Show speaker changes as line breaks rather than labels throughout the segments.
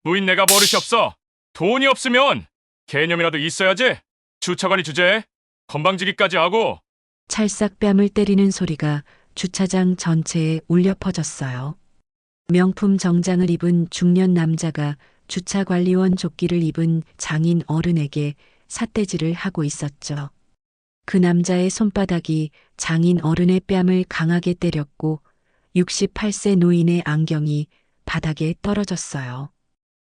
노인네가 버릇이 없어. 돈이 없으면 개념이라도 있어야지. 주차관이 주제에 건방지기까지 하고.
찰싹 뺨을 때리는 소리가 주차장 전체에 울려 퍼졌어요. 명품 정장을 입은 중년 남자가 주차관리원 조끼를 입은 장인 어른에게 삿대질을 하고 있었죠. 그 남자의 손바닥이 장인 어른의 뺨을 강하게 때렸고 68세 노인의 안경이 바닥에 떨어졌어요.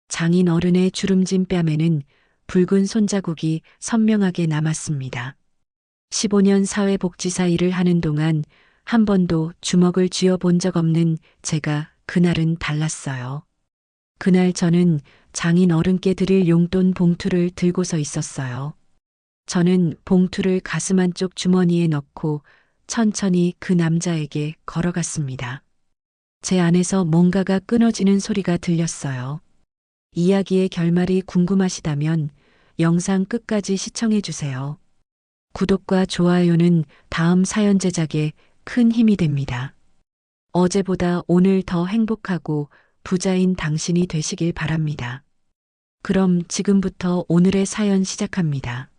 장인 어른의 주름진 뺨에는 붉은 손자국이 선명하게 남았습니다. 15년 사회복지사 일을 하는 동안 한 번도 주먹을 쥐어본 적 없는 제가 그날은 달랐어요. 그날 저는 장인 어른께 드릴 용돈 봉투를 들고서 있었어요. 저는 봉투를 가슴 안쪽 주머니에 넣고 천천히 그 남자에게 걸어갔습니다. 제 안에서 뭔가가 끊어지는 소리가 들렸어요. 이야기의 결말이 궁금하시다면 영상 끝까지 시청해 주세요. 구독과 좋아요는 다음 사연 제작에 큰 힘이 됩니다. 어제보다 오늘 더 행복하고 부자인 당신이 되시길 바랍니다. 그럼 지금부터 오늘의 사연 시작합니다.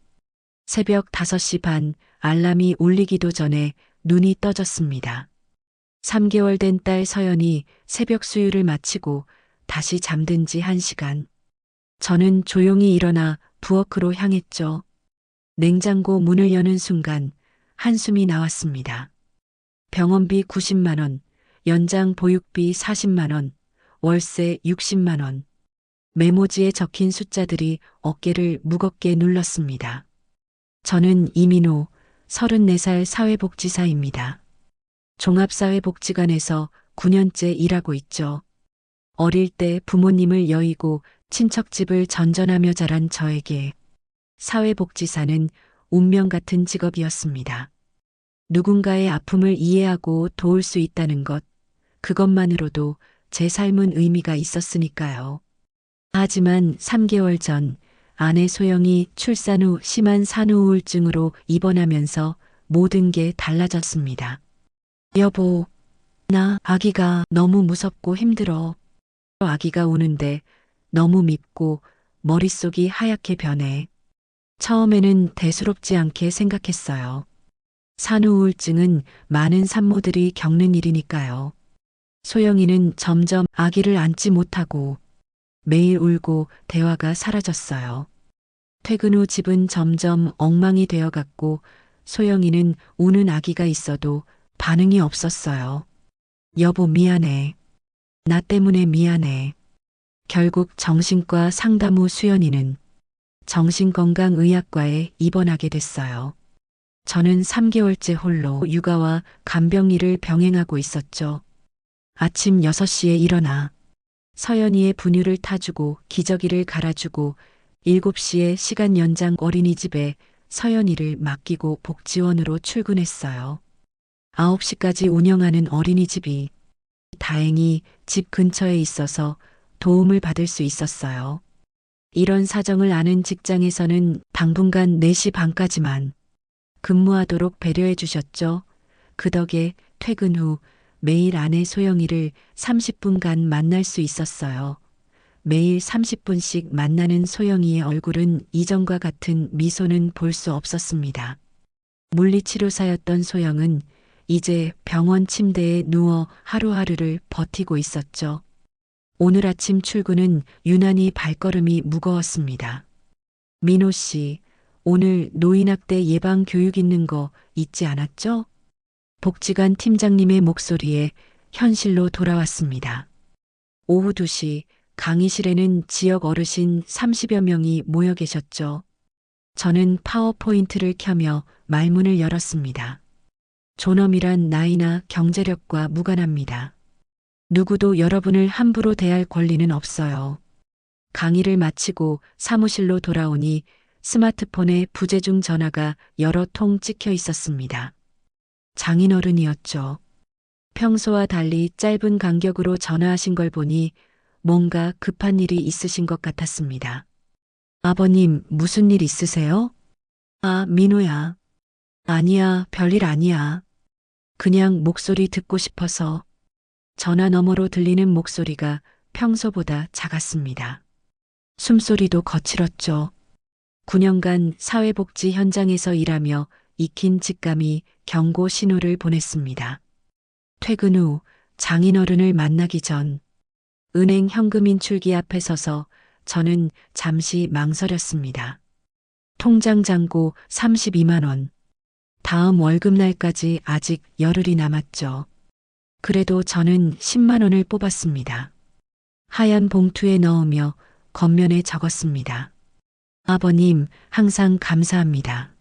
새벽 5시 반 알람이 울리기도 전에 눈이 떠졌습니다. 3개월 된 딸 서연이 새벽 수유를 마치고 다시 잠든 지 1시간. 저는 조용히 일어나 부엌으로 향했죠. 냉장고 문을 여는 순간 한숨이 나왔습니다. 병원비 90만 원, 연장 보육비 40만 원, 월세 60만 원. 메모지에 적힌 숫자들이 어깨를 무겁게 눌렀습니다. 저는 이민호, 34살 사회복지사입니다. 종합사회복지관에서 9년째 일하고 있죠. 어릴 때 부모님을 여의고 친척집을 전전하며 자란 저에게 사회복지사는 운명 같은 직업이었습니다. 누군가의 아픔을 이해하고 도울 수 있다는 것, 그것만으로도 제 삶은 의미가 있었으니까요. 하지만 3개월 전 아내 소영이 출산 후 심한 산후 우울증으로 입원하면서 모든 게 달라졌습니다. 여보, 나 아기가 너무 무섭고 힘들어. 아기가 우는데 너무 밉고 머릿속이 하얗게 변해. 처음에는 대수롭지 않게 생각했어요. 산후 우울증은 많은 산모들이 겪는 일이니까요. 소영이는 점점 아기를 안지 못하고 매일 울고 대화가 사라졌어요. 퇴근 후 집은 점점 엉망이 되어갔고 소영이는 우는 아기가 있어도 반응이 없었어요. 여보 미안해. 나 때문에 미안해. 결국 정신과 상담 후 수연이는 정신건강의학과에 입원하게 됐어요. 저는 3개월째 홀로 육아와 간병 일을 병행하고 있었죠. 아침 6시에 일어나 서연이의 분유를 타주고 기저귀를 갈아주고 7시에 시간 연장 어린이집에 서연이를 맡기고 복지원으로 출근했어요. 9시까지 운영하는 어린이집이 다행히 집 근처에 있어서 도움을 받을 수 있었어요. 이런 사정을 아는 직장에서는 당분간 4시 반까지만 근무하도록 배려해 주셨죠. 그 덕에 퇴근 후 매일 아내 소영이를 30분간 만날 수 있었어요. 매일 30분씩 만나는 소영이의 얼굴은 이전과 같은 미소는 볼 수 없었습니다. 물리치료사였던 소영은 이제 병원 침대에 누워 하루하루를 버티고 있었죠. 오늘 아침 출근은 유난히 발걸음이 무거웠습니다. 민호 씨, 오늘 노인학대 예방 교육 있는 거 잊지 않았죠? 복지관 팀장님의 목소리에 현실로 돌아왔습니다. 오후 2시 강의실에는 지역 어르신 30여 명이 모여 계셨죠. 저는 파워포인트를 켜며 말문을 열었습니다. 존엄이란 나이나 경제력과 무관합니다. 누구도 여러분을 함부로 대할 권리는 없어요. 강의를 마치고 사무실로 돌아오니 스마트폰에 부재중 전화가 여러 통 찍혀 있었습니다. 장인어른이었죠. 평소와 달리 짧은 간격으로 전화하신 걸 보니 뭔가 급한 일이 있으신 것 같았습니다. 아버님, 무슨 일 있으세요? 아, 민호야. 아니야, 별일 아니야. 그냥 목소리 듣고 싶어서. 전화 너머로 들리는 목소리가 평소보다 작았습니다. 숨소리도 거칠었죠. 9년간 사회복지 현장에서 일하며 익힌 직감이 경고 신호를 보냈습니다. 퇴근 후 장인어른을 만나기 전 은행 현금 인출기 앞에 서서 저는 잠시 망설였습니다. 통장 잔고 32만 원. 다음 월급날까지 아직 열흘이 남았죠. 그래도 저는 10만 원을 뽑았습니다. 하얀 봉투에 넣으며 겉면에 적었습니다. 아버님, 항상 감사합니다.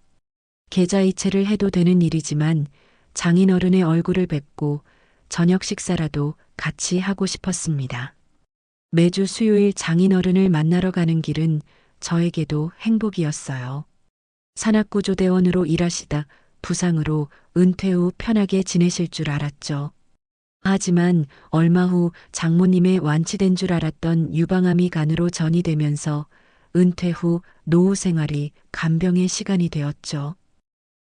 계좌이체를 해도 되는 일이지만 장인어른의 얼굴을 뵙고 저녁 식사라도 같이 하고 싶었습니다. 매주 수요일 장인어른을 만나러 가는 길은 저에게도 행복이었어요. 산악구조대원으로 일하시다 부상으로 은퇴 후 편하게 지내실 줄 알았죠. 하지만 얼마 후 장모님의 완치된 줄 알았던 유방암이 간으로 전이되면서 은퇴 후 노후 생활이 간병의 시간이 되었죠.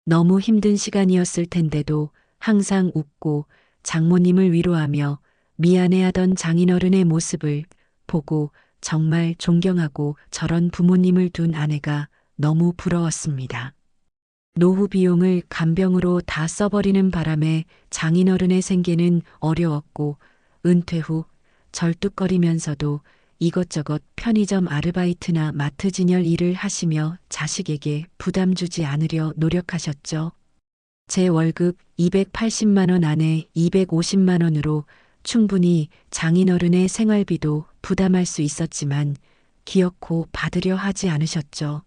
너무 힘든 시간이었을 텐데도 항상 웃고 장모님을 위로하며 미안해하던 장인어른의 모습을 보고 정말 존경하고 저런 부모님을 둔 아내가 너무 부러웠습니다. 노후 비용을 간병으로 다 써버리는 바람에 장인어른의 생계는 어려웠고 은퇴 후 절뚝거리면서도 이것저것 편의점 아르바이트나 마트 진열 일을 하시며 자식에게 부담 주지 않으려 노력하셨죠. 제 월급 280만 원 안에 250만 원으로 충분히 장인어른의 생활비도 부담할 수 있었지만 기어코 받으려 하지 않으셨죠.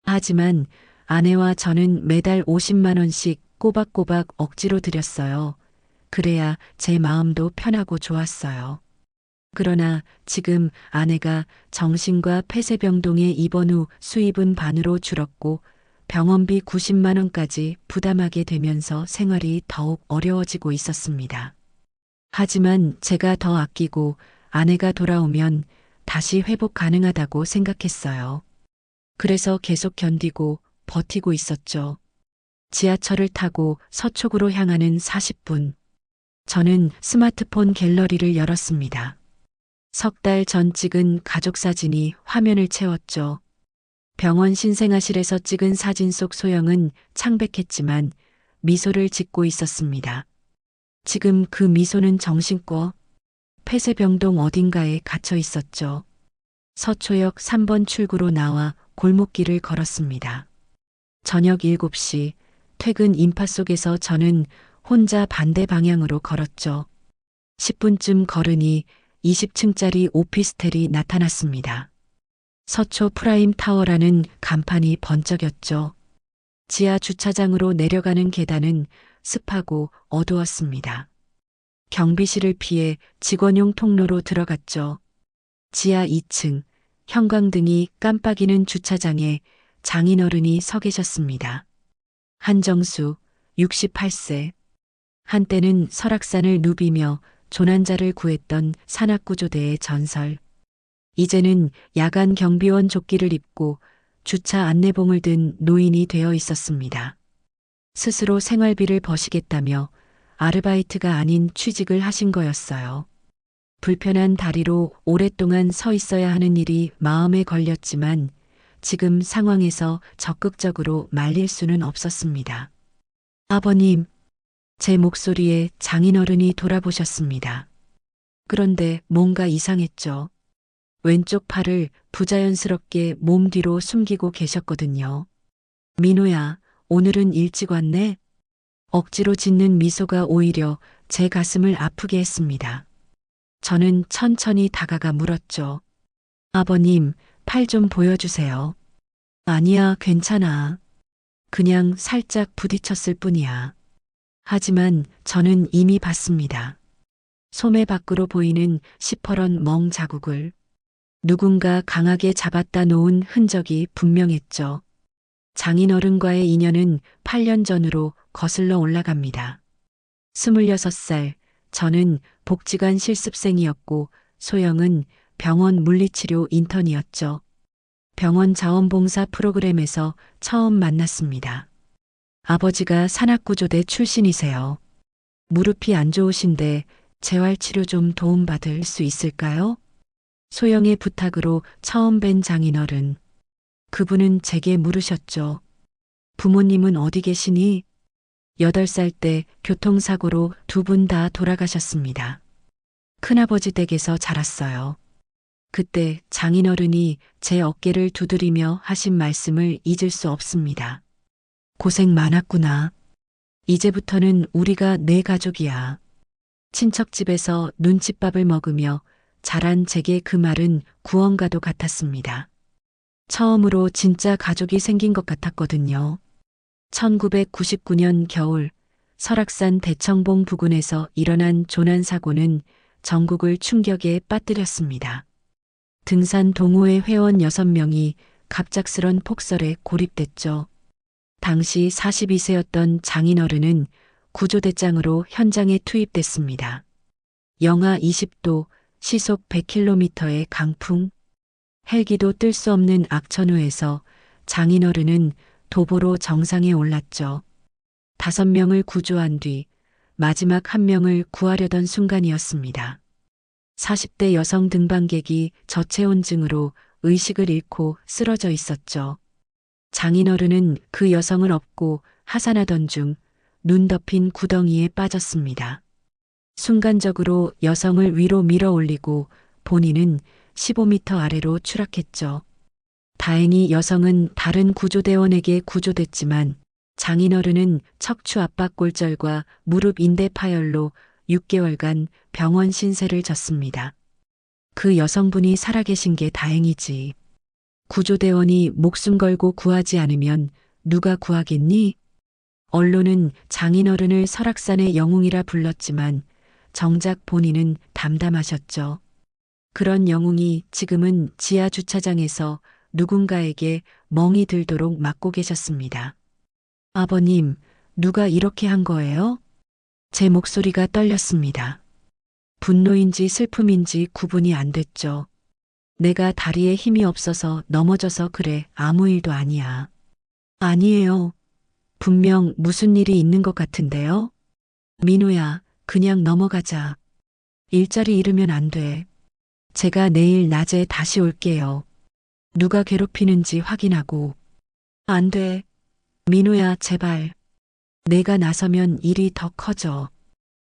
하지만 아내와 저는 매달 50만 원씩 꼬박꼬박 억지로 드렸어요. 그래야 제 마음도 편하고 좋았어요. 그러나 지금 아내가 정신과 폐쇄병동에 입원 후 수입은 반으로 줄었고 병원비 90만 원까지 부담하게 되면서 생활이 더욱 어려워지고 있었습니다. 하지만 제가 더 아끼고 아내가 돌아오면 다시 회복 가능하다고 생각했어요. 그래서 계속 견디고 버티고 있었죠. 지하철을 타고 서초구로 향하는 40분. 저는 스마트폰 갤러리를 열었습니다. 석 달 전 찍은 가족 사진이 화면을 채웠죠. 병원 신생아실에서 찍은 사진 속 소영은 창백했지만 미소를 짓고 있었습니다. 지금 그 미소는 정신과 폐쇄병동 어딘가에 갇혀 있었죠. 서초역 3번 출구로 나와 골목길을 걸었습니다. 저녁 7시 퇴근 인파 속에서 저는 혼자 반대 방향으로 걸었죠. 10분쯤 걸으니 20층짜리 오피스텔이 나타났습니다. 서초 프라임 타워라는 간판이 번쩍였죠. 지하 주차장으로 내려가는 계단은 습하고 어두웠습니다. 경비실을 피해 직원용 통로로 들어갔죠. 지하 2층 형광등이 깜빡이는 주차장에 장인어른이 서 계셨습니다. 한정수 68세. 한때는 설악산을 누비며 조난자를 구했던 산악구조대의 전설. 이제는 야간 경비원 조끼를 입고 주차 안내봉을 든 노인이 되어 있었습니다. 스스로 생활비를 버시겠다며 아르바이트가 아닌 취직을 하신 거였어요. 불편한 다리로 오랫동안 서 있어야 하는 일이 마음에 걸렸지만 지금 상황에서 적극적으로 말릴 수는 없었습니다. 아버님, 제 목소리에 장인어른이 돌아보셨습니다. 그런데 뭔가 이상했죠. 왼쪽 팔을 부자연스럽게 몸 뒤로 숨기고 계셨거든요. 민호야, 오늘은 일찍 왔네? 억지로 짓는 미소가 오히려 제 가슴을 아프게 했습니다. 저는 천천히 다가가 물었죠. 아버님, 팔 좀 보여주세요. 아니야, 괜찮아. 그냥 살짝 부딪혔을 뿐이야. 하지만 저는 이미 봤습니다. 소매 밖으로 보이는 시퍼런 멍 자국을 누군가 강하게 잡았다 놓은 흔적이 분명했죠. 장인어른과의 인연은 8년 전으로 거슬러 올라갑니다. 26살, 저는 복지관 실습생이었고 소영은 병원 물리치료 인턴이었죠. 병원 자원봉사 프로그램에서 처음 만났습니다. 아버지가 산악구조대 출신이세요. 무릎이 안 좋으신데 재활치료 좀 도움받을 수 있을까요? 소영의 부탁으로 처음 뵌 장인어른. 그분은 제게 물으셨죠. 부모님은 어디 계시니? 8살 때 교통사고로 두 분 다 돌아가셨습니다. 큰아버지 댁에서 자랐어요. 그때 장인어른이 제 어깨를 두드리며 하신 말씀을 잊을 수 없습니다. 고생 많았구나. 이제부터는 우리가 내 가족이야. 친척집에서 눈칫밥을 먹으며 자란 제게 그 말은 구원과도 같았습니다. 처음으로 진짜 가족이 생긴 것 같았거든요. 1999년 겨울 설악산 대청봉 부근에서 일어난 조난사고는 전국을 충격에 빠뜨렸습니다. 등산 동호회 회원 6명이 갑작스런 폭설에 고립됐죠. 당시 42세였던 장인어른은 구조대장으로 현장에 투입됐습니다. 영하 20도, 시속 100km의 강풍, 헬기도 뜰 수 없는 악천후에서 장인어른은 도보로 정상에 올랐죠. 5명을 구조한 뒤 마지막 1명을 구하려던 순간이었습니다. 40대 여성 등반객이 저체온증으로 의식을 잃고 쓰러져 있었죠. 장인어른은 그 여성을 업고 하산하던 중 눈 덮인 구덩이에 빠졌습니다. 순간적으로 여성을 위로 밀어 올리고 본인은 15m 아래로 추락했죠. 다행히 여성은 다른 구조대원에게 구조됐지만 장인어른은 척추 압박골절과 무릎 인대 파열로 6개월간 병원 신세를 졌습니다. 그 여성분이 살아계신 게 다행이지. 구조대원이 목숨 걸고 구하지 않으면 누가 구하겠니? 언론은 장인어른을 설악산의 영웅이라 불렀지만 정작 본인은 담담하셨죠. 그런 영웅이 지금은 지하 주차장에서 누군가에게 멍이 들도록 맡고 계셨습니다. 아버님, 누가 이렇게 한 거예요? 제 목소리가 떨렸습니다. 분노인지 슬픔인지 구분이 안 됐죠. 내가 다리에 힘이 없어서 넘어져서 그래. 아무 일도 아니야. 아니에요. 분명 무슨 일이 있는 것 같은데요? 민호야, 그냥 넘어가자. 일자리 잃으면 안 돼. 제가 내일 낮에 다시 올게요. 누가 괴롭히는지 확인하고. 안 돼. 민호야, 제발. 내가 나서면 일이 더 커져.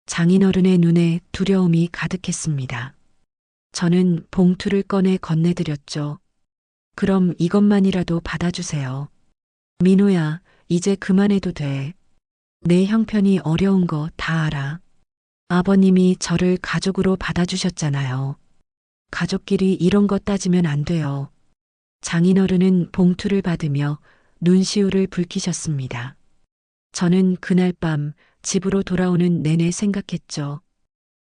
장인어른의 눈에 두려움이 가득했습니다. 저는 봉투를 꺼내 건네드렸죠. 그럼 이것만이라도 받아주세요. 민호야, 이제 그만해도 돼. 내 형편이 어려운 거 다 알아. 아버님이 저를 가족으로 받아주셨잖아요. 가족끼리 이런 거 따지면 안 돼요. 장인어른은 봉투를 받으며 눈시울을 붉히셨습니다. 저는 그날 밤 집으로 돌아오는 내내 생각했죠.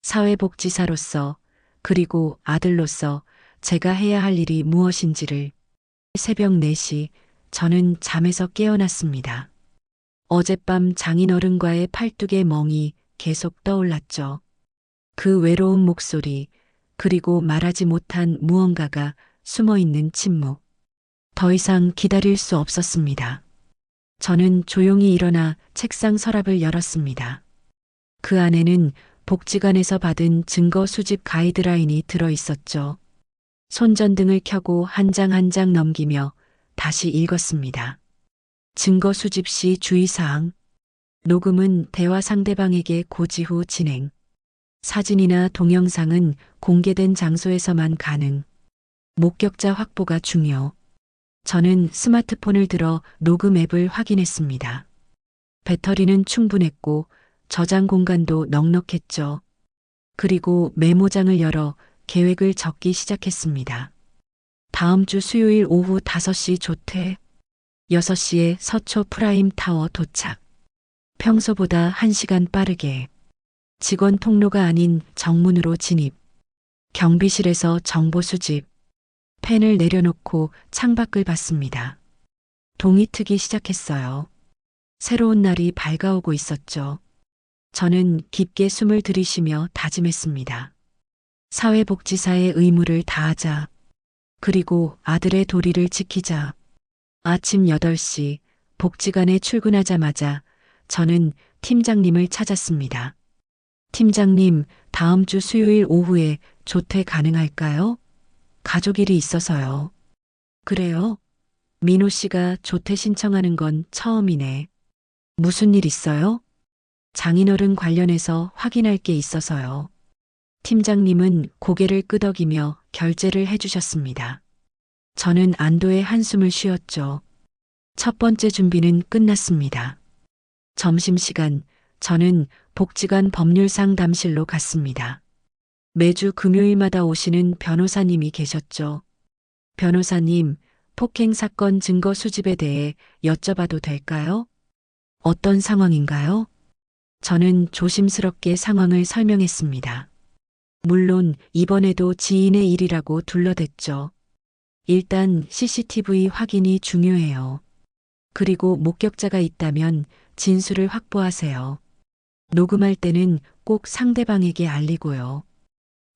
사회복지사로서 그리고 아들로서 제가 해야 할 일이 무엇인지를. 새벽 4시 저는 잠에서 깨어났습니다. 어젯밤 장인어른과의 팔뚝의 멍이 계속 떠올랐죠. 그 외로운 목소리, 그리고 말하지 못한 무언가가 숨어있는 침묵. 더 이상 기다릴 수 없었습니다. 저는 조용히 일어나 책상 서랍을 열었습니다. 그 안에는 복지관에서 받은 증거 수집 가이드라인이 들어 있었죠. 손전등을 켜고 한 장 한 장 넘기며 다시 읽었습니다. 증거 수집 시 주의사항. 녹음은 대화 상대방에게 고지 후 진행. 사진이나 동영상은 공개된 장소에서만 가능. 목격자 확보가 중요. 저는 스마트폰을 들어 녹음 앱을 확인했습니다. 배터리는 충분했고 저장 공간도 넉넉했죠. 그리고 메모장을 열어 계획을 적기 시작했습니다. 다음 주 수요일 오후 5시 조퇴, 6시에 서초 프라임 타워 도착. 평소보다 1시간 빠르게. 직원 통로가 아닌 정문으로 진입. 경비실에서 정보 수집. 펜을 내려놓고 창밖을 봤습니다. 동이 트기 시작했어요. 새로운 날이 밝아오고 있었죠. 저는 깊게 숨을 들이쉬며 다짐했습니다. 사회복지사의 의무를 다하자. 그리고 아들의 도리를 지키자. 아침 8시 복지관에 출근하자마자 저는 팀장님을 찾았습니다. 팀장님, 다음 주 수요일 오후에 조퇴 가능할까요? 가족 일이 있어서요. 그래요? 민호 씨가 조퇴 신청하는 건 처음이네. 무슨 일 있어요? 장인어른 관련해서 확인할 게 있어서요. 팀장님은 고개를 끄덕이며 결제를 해주셨습니다. 저는 안도의 한숨을 쉬었죠. 첫 번째 준비는 끝났습니다. 점심시간, 저는 복지관 법률상담실로 갔습니다. 매주 금요일마다 오시는 변호사님이 계셨죠. 변호사님, 폭행 사건 증거 수집에 대해 여쭤봐도 될까요? 어떤 상황인가요? 저는 조심스럽게 상황을 설명했습니다. 물론 이번에도 지인의 일이라고 둘러댔죠. 일단 CCTV 확인이 중요해요. 그리고 목격자가 있다면 진술을 확보하세요. 녹음할 때는 꼭 상대방에게 알리고요.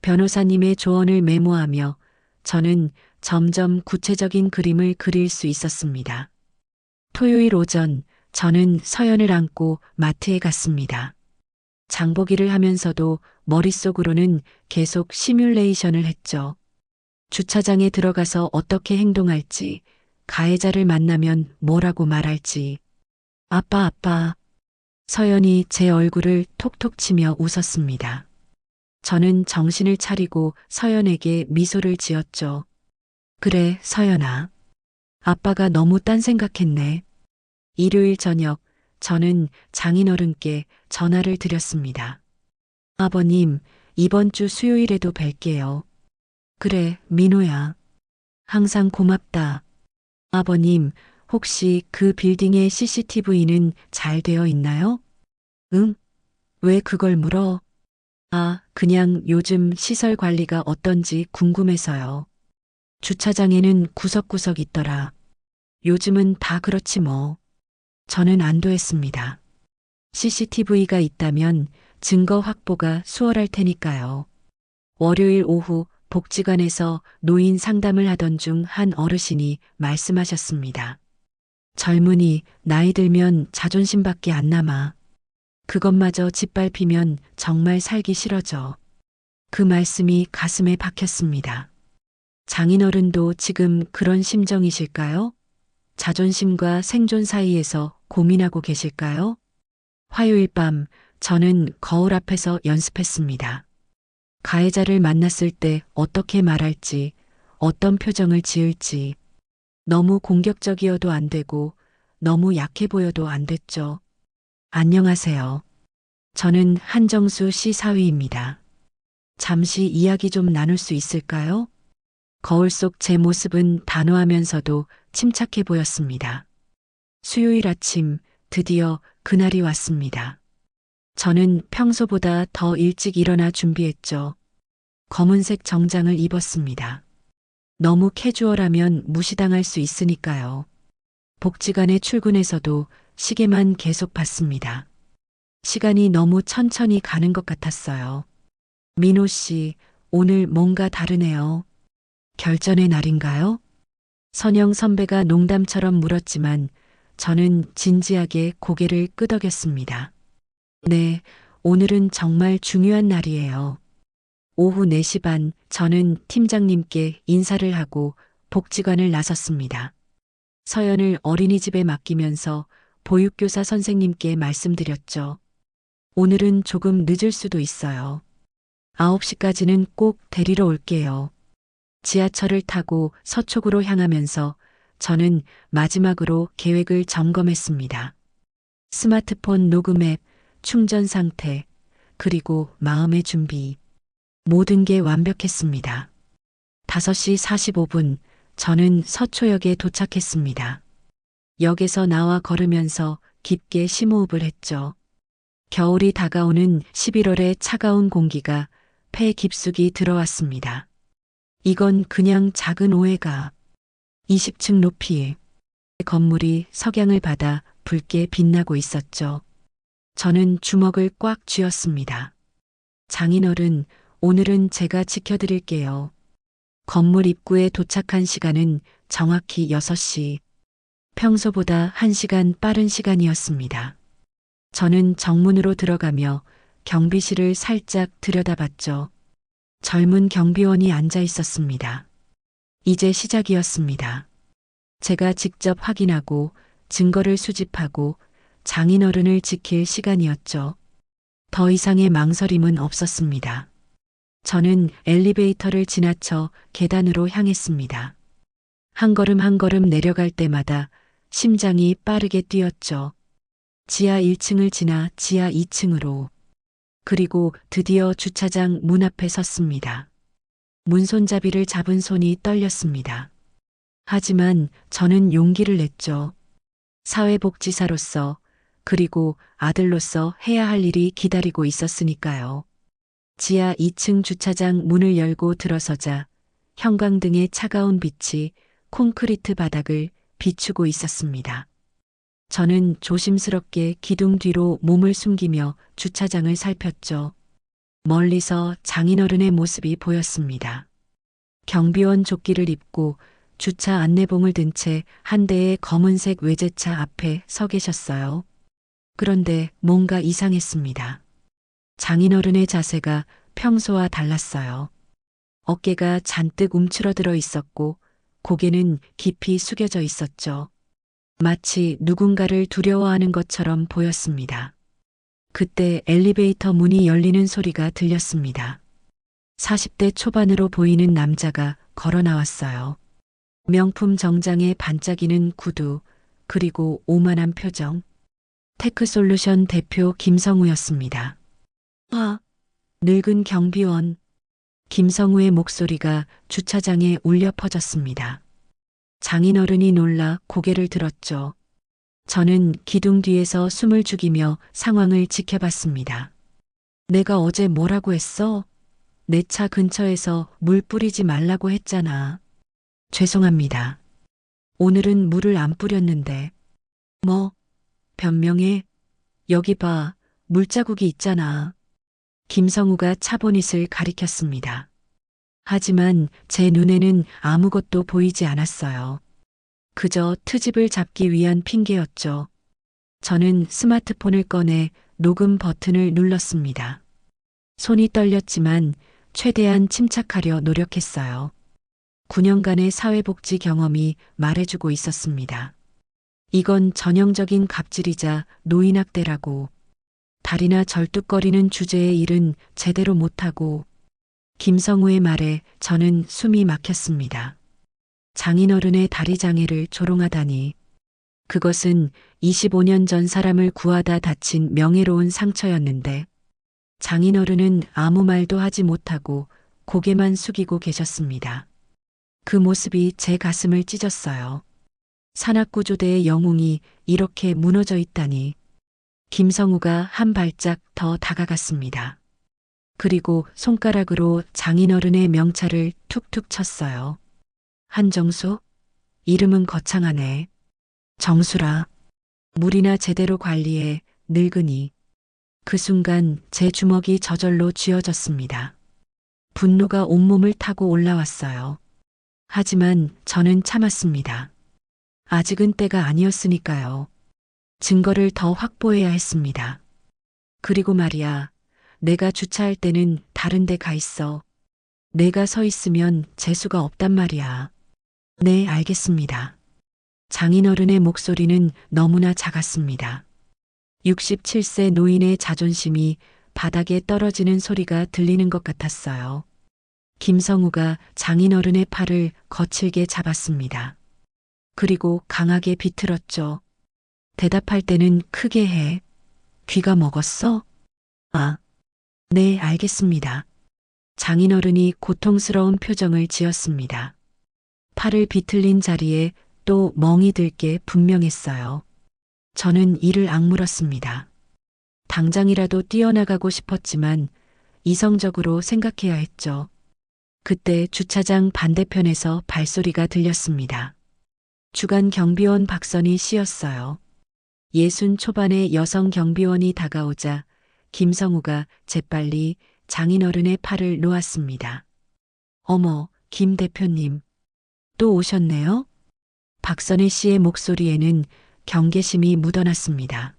변호사님의 조언을 메모하며 저는 점점 구체적인 그림을 그릴 수 있었습니다. 토요일 오전, 저는 서연을 안고 마트에 갔습니다. 장보기를 하면서도 머릿속으로는 계속 시뮬레이션을 했죠. 주차장에 들어가서 어떻게 행동할지, 가해자를 만나면 뭐라고 말할지. 아빠, 아빠. 서연이 제 얼굴을 톡톡 치며 웃었습니다. 저는 정신을 차리고 서연에게 미소를 지었죠. 그래, 서연아. 아빠가 너무 딴 생각했네. 일요일 저녁, 저는 장인어른께 전화를 드렸습니다. 아버님, 이번 주 수요일에도 뵐게요. 그래, 민호야. 항상 고맙다. 아버님, 혹시 그 빌딩의 CCTV는 잘 되어 있나요? 응? 왜 그걸 물어? 아, 그냥 요즘 시설 관리가 어떤지 궁금해서요. 주차장에는 구석구석 있더라. 요즘은 다 그렇지 뭐. 저는 안도했습니다. CCTV가 있다면 증거 확보가 수월할 테니까요. 월요일 오후 복지관에서 노인 상담을 하던 중 한 어르신이 말씀하셨습니다. 젊은이, 나이 들면 자존심밖에 안 남아. 그것마저 짓밟히면 정말 살기 싫어져. 그 말씀이 가슴에 박혔습니다. 장인어른도 지금 그런 심정이실까요? 자존심과 생존 사이에서 고민하고 계실까요? 화요일 밤, 저는 거울 앞에서 연습했습니다. 가해자를 만났을 때 어떻게 말할지, 어떤 표정을 지을지, 너무 공격적이어도 안 되고, 너무 약해 보여도 안 됐죠. 안녕하세요. 저는 한정수 씨 사위입니다. 잠시 이야기 좀 나눌 수 있을까요? 거울 속 제 모습은 단호하면서도 침착해 보였습니다. 수요일 아침, 드디어 그날이 왔습니다. 저는 평소보다 더 일찍 일어나 준비했죠. 검은색 정장을 입었습니다. 너무 캐주얼하면 무시당할 수 있으니까요. 복지관에 출근해서도 시계만 계속 봤습니다. 시간이 너무 천천히 가는 것 같았어요. 민호 씨, 오늘 뭔가 다르네요. 결전의 날인가요? 선영 선배가 농담처럼 물었지만 저는 진지하게 고개를 끄덕였습니다. 네, 오늘은 정말 중요한 날이에요. 오후 4시 반 저는 팀장님께 인사를 하고 복지관을 나섰습니다. 서연을 어린이집에 맡기면서 보육교사 선생님께 말씀드렸죠. 오늘은 조금 늦을 수도 있어요. 9시까지는 꼭 데리러 올게요. 지하철을 타고 서초구로 향하면서 저는 마지막으로 계획을 점검했습니다. 스마트폰 녹음 앱, 충전 상태, 그리고 마음의 준비. 모든 게 완벽했습니다. 5시 45분, 저는 서초역에 도착했습니다. 역에서 나와 걸으면서 깊게 심호흡을 했죠. 겨울이 다가오는 11월의 차가운 공기가 폐 깊숙이 들어왔습니다. 이건 그냥 작은 오해가 20층 높이 건물이 석양을 받아 붉게 빛나고 있었죠. 저는 주먹을 꽉 쥐었습니다. 장인어른, 오늘은 제가 지켜드릴게요. 건물 입구에 도착한 시간은 정확히 6시. 평소보다 1시간 빠른 시간이었습니다. 저는 정문으로 들어가며 경비실을 살짝 들여다봤죠. 젊은 경비원이 앉아 있었습니다. 이제 시작이었습니다. 제가 직접 확인하고 증거를 수집하고 장인어른을 지킬 시간이었죠. 더 이상의 망설임은 없었습니다. 저는 엘리베이터를 지나쳐 계단으로 향했습니다. 한 걸음 한 걸음 내려갈 때마다 심장이 빠르게 뛰었죠. 지하 1층을 지나 지하 2층으로. 그리고 드디어 주차장 문 앞에 섰습니다. 문손잡이를 잡은 손이 떨렸습니다. 하지만 저는 용기를 냈죠. 사회복지사로서 그리고 아들로서 해야 할 일이 기다리고 있었으니까요. 지하 2층 주차장 문을 열고 들어서자 형광등의 차가운 빛이 콘크리트 바닥을 비추고 있었습니다. 저는 조심스럽게 기둥 뒤로 몸을 숨기며 주차장을 살폈죠. 멀리서 장인어른의 모습이 보였습니다. 경비원 조끼를 입고 주차 안내봉을 든 채 한 대의 검은색 외제차 앞에 서 계셨어요. 그런데 뭔가 이상했습니다. 장인어른의 자세가 평소와 달랐어요. 어깨가 잔뜩 움츠러들어 있었고 고개는 깊이 숙여져 있었죠. 마치 누군가를 두려워하는 것처럼 보였습니다. 그때 엘리베이터 문이 열리는 소리가 들렸습니다. 40대 초반으로 보이는 남자가 걸어 나왔어요. 명품 정장에 반짝이는 구두, 그리고 오만한 표정. 테크솔루션 대표 김성우였습니다. 늙은 경비원. 김성우의 목소리가 주차장에 울려 퍼졌습니다. 장인어른이 놀라 고개를 들었죠. 저는 기둥 뒤에서 숨을 죽이며 상황을 지켜봤습니다. 내가 어제 뭐라고 했어? 내 차 근처에서 물 뿌리지 말라고 했잖아. 죄송합니다. 오늘은 물을 안 뿌렸는데. 뭐? 변명해? 여기 봐, 물자국이 있잖아. 김성우가 차보닛을 가리켰습니다. 하지만 제 눈에는 아무것도 보이지 않았어요. 그저 트집을 잡기 위한 핑계였죠. 저는 스마트폰을 꺼내 녹음 버튼을 눌렀습니다. 손이 떨렸지만 최대한 침착하려 노력했어요. 9년간의 사회복지 경험이 말해주고 있었습니다. 이건 전형적인 갑질이자 노인학대라고. 다리나 절뚝거리는 주제의 일은 제대로 못하고. 김성우의 말에 저는 숨이 막혔습니다. 장인어른의 다리 장애를 조롱하다니. 그것은 25년 전 사람을 구하다 다친 명예로운 상처였는데 장인어른은 아무 말도 하지 못하고 고개만 숙이고 계셨습니다. 그 모습이 제 가슴을 찢었어요. 산악구조대의 영웅이 이렇게 무너져 있다니. 김성우가 한 발짝 더 다가갔습니다. 그리고 손가락으로 장인어른의 명찰을 툭툭 쳤어요. 한정수? 이름은 거창하네. 정수라. 물이나 제대로 관리해, 늙은이. 그 순간 제 주먹이 저절로 쥐어졌습니다. 분노가 온몸을 타고 올라왔어요. 하지만 저는 참았습니다. 아직은 때가 아니었으니까요. 증거를 더 확보해야 했습니다. 그리고 말이야, 내가 주차할 때는 다른 데 가 있어. 내가 서 있으면 재수가 없단 말이야. 네, 알겠습니다. 장인어른의 목소리는 너무나 작았습니다. 67세 노인의 자존심이 바닥에 떨어지는 소리가 들리는 것 같았어요. 김성우가 장인어른의 팔을 거칠게 잡았습니다. 그리고 강하게 비틀었죠. 대답할 때는 크게 해. 귀가 먹었어? 아, 네, 알겠습니다. 장인어른이 고통스러운 표정을 지었습니다. 팔을 비틀린 자리에 또 멍이 들 게 분명했어요. 저는 이를 악물었습니다. 당장이라도 뛰어나가고 싶었지만 이성적으로 생각해야 했죠. 그때 주차장 반대편에서 발소리가 들렸습니다. 주간 경비원 박선희 씨였어요. 60 초반의 여성 경비원이 다가오자 김성우가 재빨리 장인어른의 팔을 놓았습니다. 어머, 김 대표님. 또 오셨네요? 박선희 씨의 목소리에는 경계심이 묻어났습니다.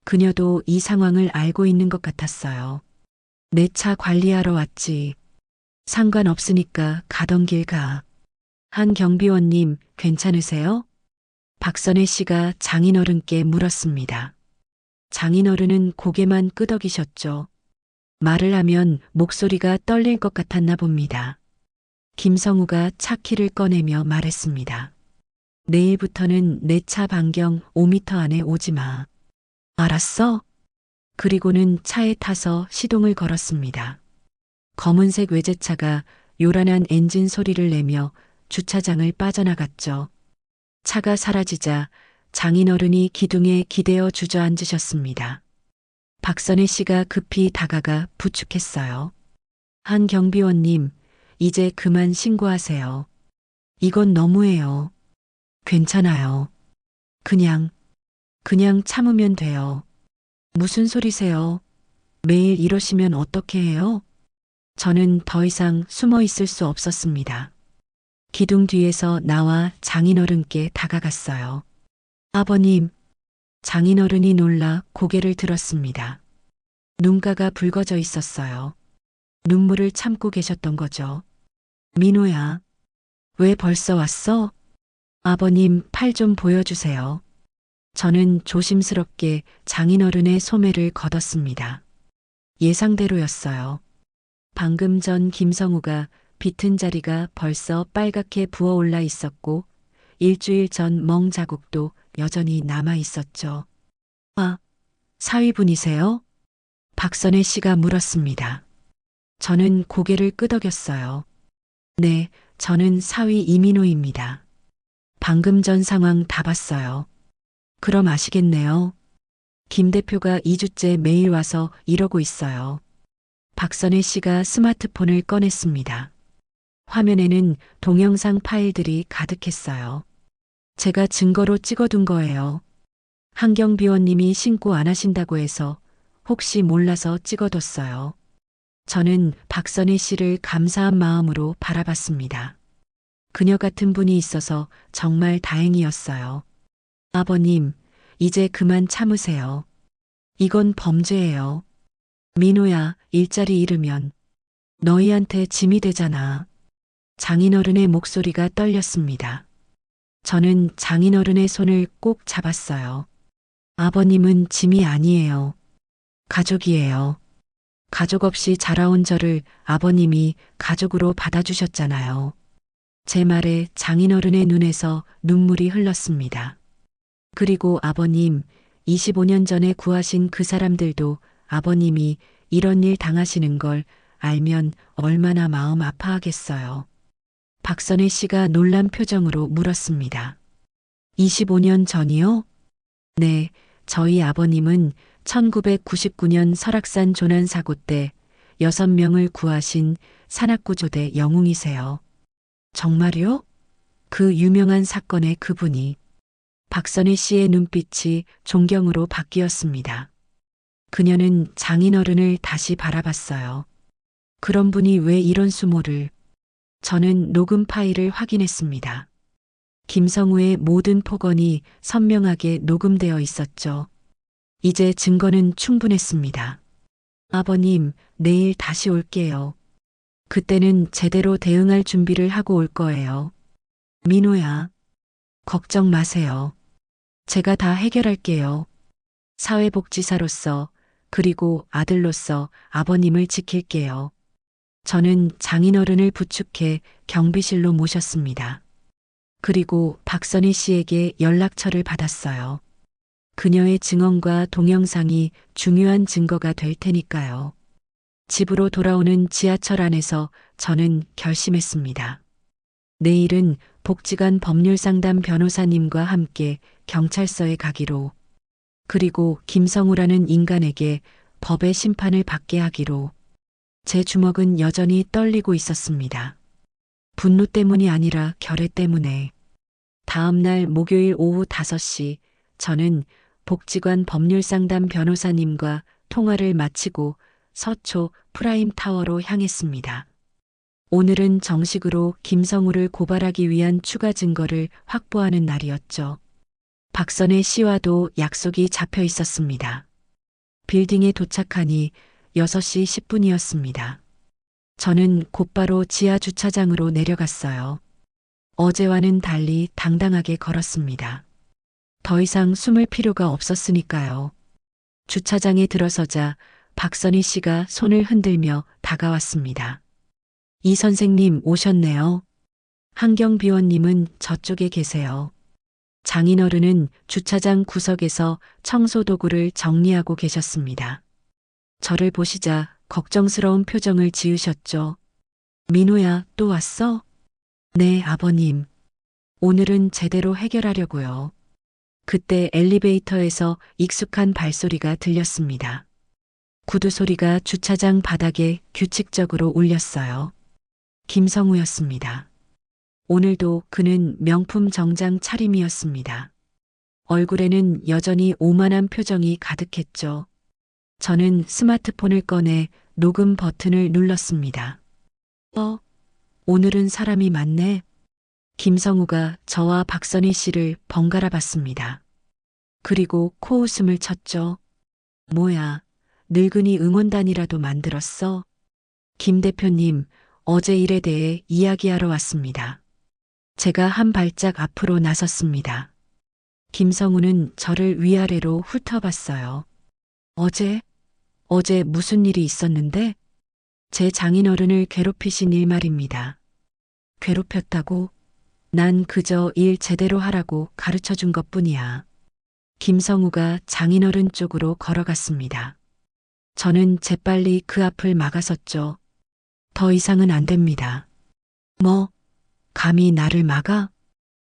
그녀도 이 상황을 알고 있는 것 같았어요. 내 차 관리하러 왔지. 상관없으니까 가던 길 가. 한 경비원님, 괜찮으세요? 박선혜 씨가 장인어른께 물었습니다. 장인어른은 고개만 끄덕이셨죠. 말을 하면 목소리가 떨릴 것 같았나 봅니다. 김성우가 차 키를 꺼내며 말했습니다. 내일부터는 내 차 반경 5m 안에 오지 마. 알았어? 그리고는 차에 타서 시동을 걸었습니다. 검은색 외제차가 요란한 엔진 소리를 내며 주차장을 빠져나갔죠. 차가 사라지자 장인어른이 기둥에 기대어 주저앉으셨습니다. 박선혜 씨가 급히 다가가 부축했어요. 한 경비원님, 이제 그만 신고하세요. 이건 너무해요. 괜찮아요. 그냥 참으면 돼요. 무슨 소리세요? 매일 이러시면 어떻게 해요? 저는 더 이상 숨어 있을 수 없었습니다. 기둥 뒤에서 나와 장인어른께 다가갔어요. 아버님, 장인어른이 놀라 고개를 들었습니다. 눈가가 붉어져 있었어요. 눈물을 참고 계셨던 거죠. 민호야, 왜 벌써 왔어? 아버님, 팔 좀 보여주세요. 저는 조심스럽게 장인어른의 소매를 걷었습니다. 예상대로였어요. 방금 전 김성우가 비튼 자리가 벌써 빨갛게 부어올라 있었고 일주일 전 멍 자국도 여전히 남아 있었죠. 아, 사위분이세요? 박선혜 씨가 물었습니다. 저는 고개를 끄덕였어요. 네, 저는 사위 이민호입니다. 방금 전 상황 다 봤어요. 그럼 아시겠네요. 김 대표가 2주째 매일 와서 이러고 있어요. 박선혜 씨가 스마트폰을 꺼냈습니다. 화면에는 동영상 파일들이 가득했어요. 제가 증거로 찍어둔 거예요. 한경비원님이 신고 안 하신다고 해서 혹시 몰라서 찍어뒀어요. 저는 박선혜 씨를 감사한 마음으로 바라봤습니다. 그녀 같은 분이 있어서 정말 다행이었어요. 아버님, 이제 그만 참으세요. 이건 범죄예요. 민호야, 일자리 잃으면 너희한테 짐이 되잖아. 장인어른의 목소리가 떨렸습니다. 저는 장인어른의 손을 꼭 잡았어요. 아버님은 짐이 아니에요. 가족이에요. 가족 없이 자라온 저를 아버님이 가족으로 받아주셨잖아요. 제 말에 장인어른의 눈에서 눈물이 흘렀습니다. 그리고 아버님, 25년 전에 구하신 그 사람들도 아버님이 이런 일 당하시는 걸 알면 얼마나 마음 아파하겠어요. 박선혜 씨가 놀란 표정으로 물었습니다. 25년 전이요? 네, 저희 아버님은 1999년 설악산 조난 사고 때 6명을 구하신 산악구조대 영웅이세요. 정말요? 그 유명한 사건의 그분이. 박선혜 씨의 눈빛이 존경으로 바뀌었습니다. 그녀는 장인어른을 다시 바라봤어요. 그런 분이 왜 이런 수모를. 저는 녹음 파일을 확인했습니다. 김성우의 모든 폭언이 선명하게 녹음되어 있었죠. 이제 증거는 충분했습니다. 아버님, 내일 다시 올게요. 그때는 제대로 대응할 준비를 하고 올 거예요. 민호야, 걱정 마세요. 제가 다 해결할게요. 사회복지사로서 그리고 아들로서 아버님을 지킬게요. 저는 장인어른을 부축해 경비실로 모셨습니다. 그리고 박선희 씨에게 연락처를 받았어요. 그녀의 증언과 동영상이 중요한 증거가 될 테니까요. 집으로 돌아오는 지하철 안에서 저는 결심했습니다. 내일은 복지관 법률상담 변호사님과 함께 경찰서에 가기로, 그리고 김성우라는 인간에게 법의 심판을 받게 하기로. 제 주먹은 여전히 떨리고 있었습니다. 분노 때문이 아니라 결의 때문에. 다음 날 목요일 오후 5시 저는 복지관 법률상담 변호사님과 통화를 마치고 서초 프라임타워로 향했습니다. 오늘은 정식으로 김성우를 고발하기 위한 추가 증거를 확보하는 날이었죠. 박선혜 씨와도 약속이 잡혀 있었습니다. 빌딩에 도착하니 6시 10분이었습니다. 저는 곧바로 지하 주차장으로 내려갔어요. 어제와는 달리 당당하게 걸었습니다. 더 이상 숨을 필요가 없었으니까요. 주차장에 들어서자 박선희 씨가 손을 흔들며 다가왔습니다. 이 선생님 오셨네요. 한경비원님은 저쪽에 계세요. 장인어른은 주차장 구석에서 청소도구를 정리하고 계셨습니다. 저를 보시자 걱정스러운 표정을 지으셨죠. 민호야, 또 왔어? 네, 아버님. 오늘은 제대로 해결하려고요. 그때 엘리베이터에서 익숙한 발소리가 들렸습니다. 구두 소리가 주차장 바닥에 규칙적으로 울렸어요. 김성우였습니다. 오늘도 그는 명품 정장 차림이었습니다. 얼굴에는 여전히 오만한 표정이 가득했죠. 저는 스마트폰을 꺼내 녹음 버튼을 눌렀습니다. 오늘은 사람이 많네. 김성우가 저와 박선희 씨를 번갈아 봤습니다. 그리고 코웃음을 쳤죠. 뭐야, 늙은이 응원단이라도 만들었어? 김 대표님, 어제 일에 대해 이야기하러 왔습니다. 제가 한 발짝 앞으로 나섰습니다. 김성우는 저를 위아래로 훑어봤어요. 어제 무슨 일이 있었는데? 제 장인어른을 괴롭히신 일 말입니다. 괴롭혔다고? 난 그저 일 제대로 하라고 가르쳐 준 것뿐이야. 김성우가 장인어른 쪽으로 걸어갔습니다. 저는 재빨리 그 앞을 막아섰죠. 더 이상은 안 됩니다. 뭐, 감히 나를 막아?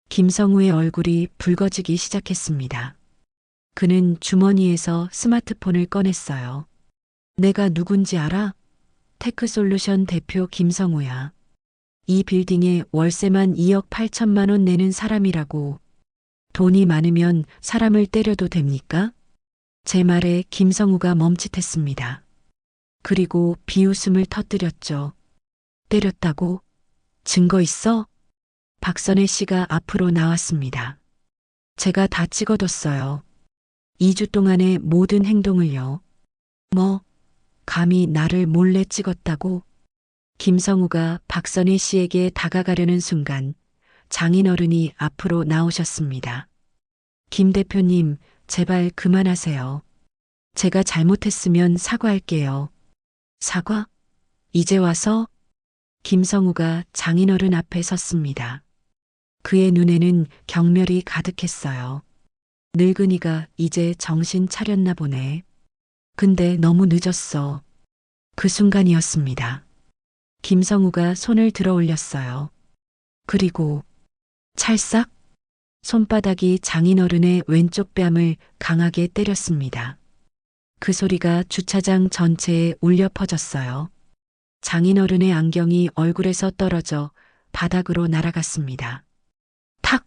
김성우의 얼굴이 붉어지기 시작했습니다. 그는 주머니에서 스마트폰을 꺼냈어요. 내가 누군지 알아? 테크솔루션 대표 김성우야. 이 빌딩에 월세만 2억 8천만 원 내는 사람이라고. 돈이 많으면 사람을 때려도 됩니까? 제 말에 김성우가 멈칫했습니다. 그리고 비웃음을 터뜨렸죠. 때렸다고? 증거 있어? 박선혜 씨가 앞으로 나왔습니다. 제가 다 찍어뒀어요. 2주 동안의 모든 행동을요. 뭐, 감히 나를 몰래 찍었다고? 김성우가 박선희 씨에게 다가가려는 순간 장인어른이 앞으로 나오셨습니다. 김 대표님, 제발 그만하세요. 제가 잘못했으면 사과할게요. 사과? 이제 와서? 김성우가 장인어른 앞에 섰습니다. 그의 눈에는 경멸이 가득했어요. 늙은이가 이제 정신 차렸나 보네. 근데 너무 늦었어. 그 순간이었습니다. 김성우가 손을 들어 올렸어요. 그리고 찰싹 손바닥이 장인어른의 왼쪽 뺨을 강하게 때렸습니다. 그 소리가 주차장 전체에 울려 퍼졌어요. 장인어른의 안경이 얼굴에서 떨어져 바닥으로 날아갔습니다. 탁!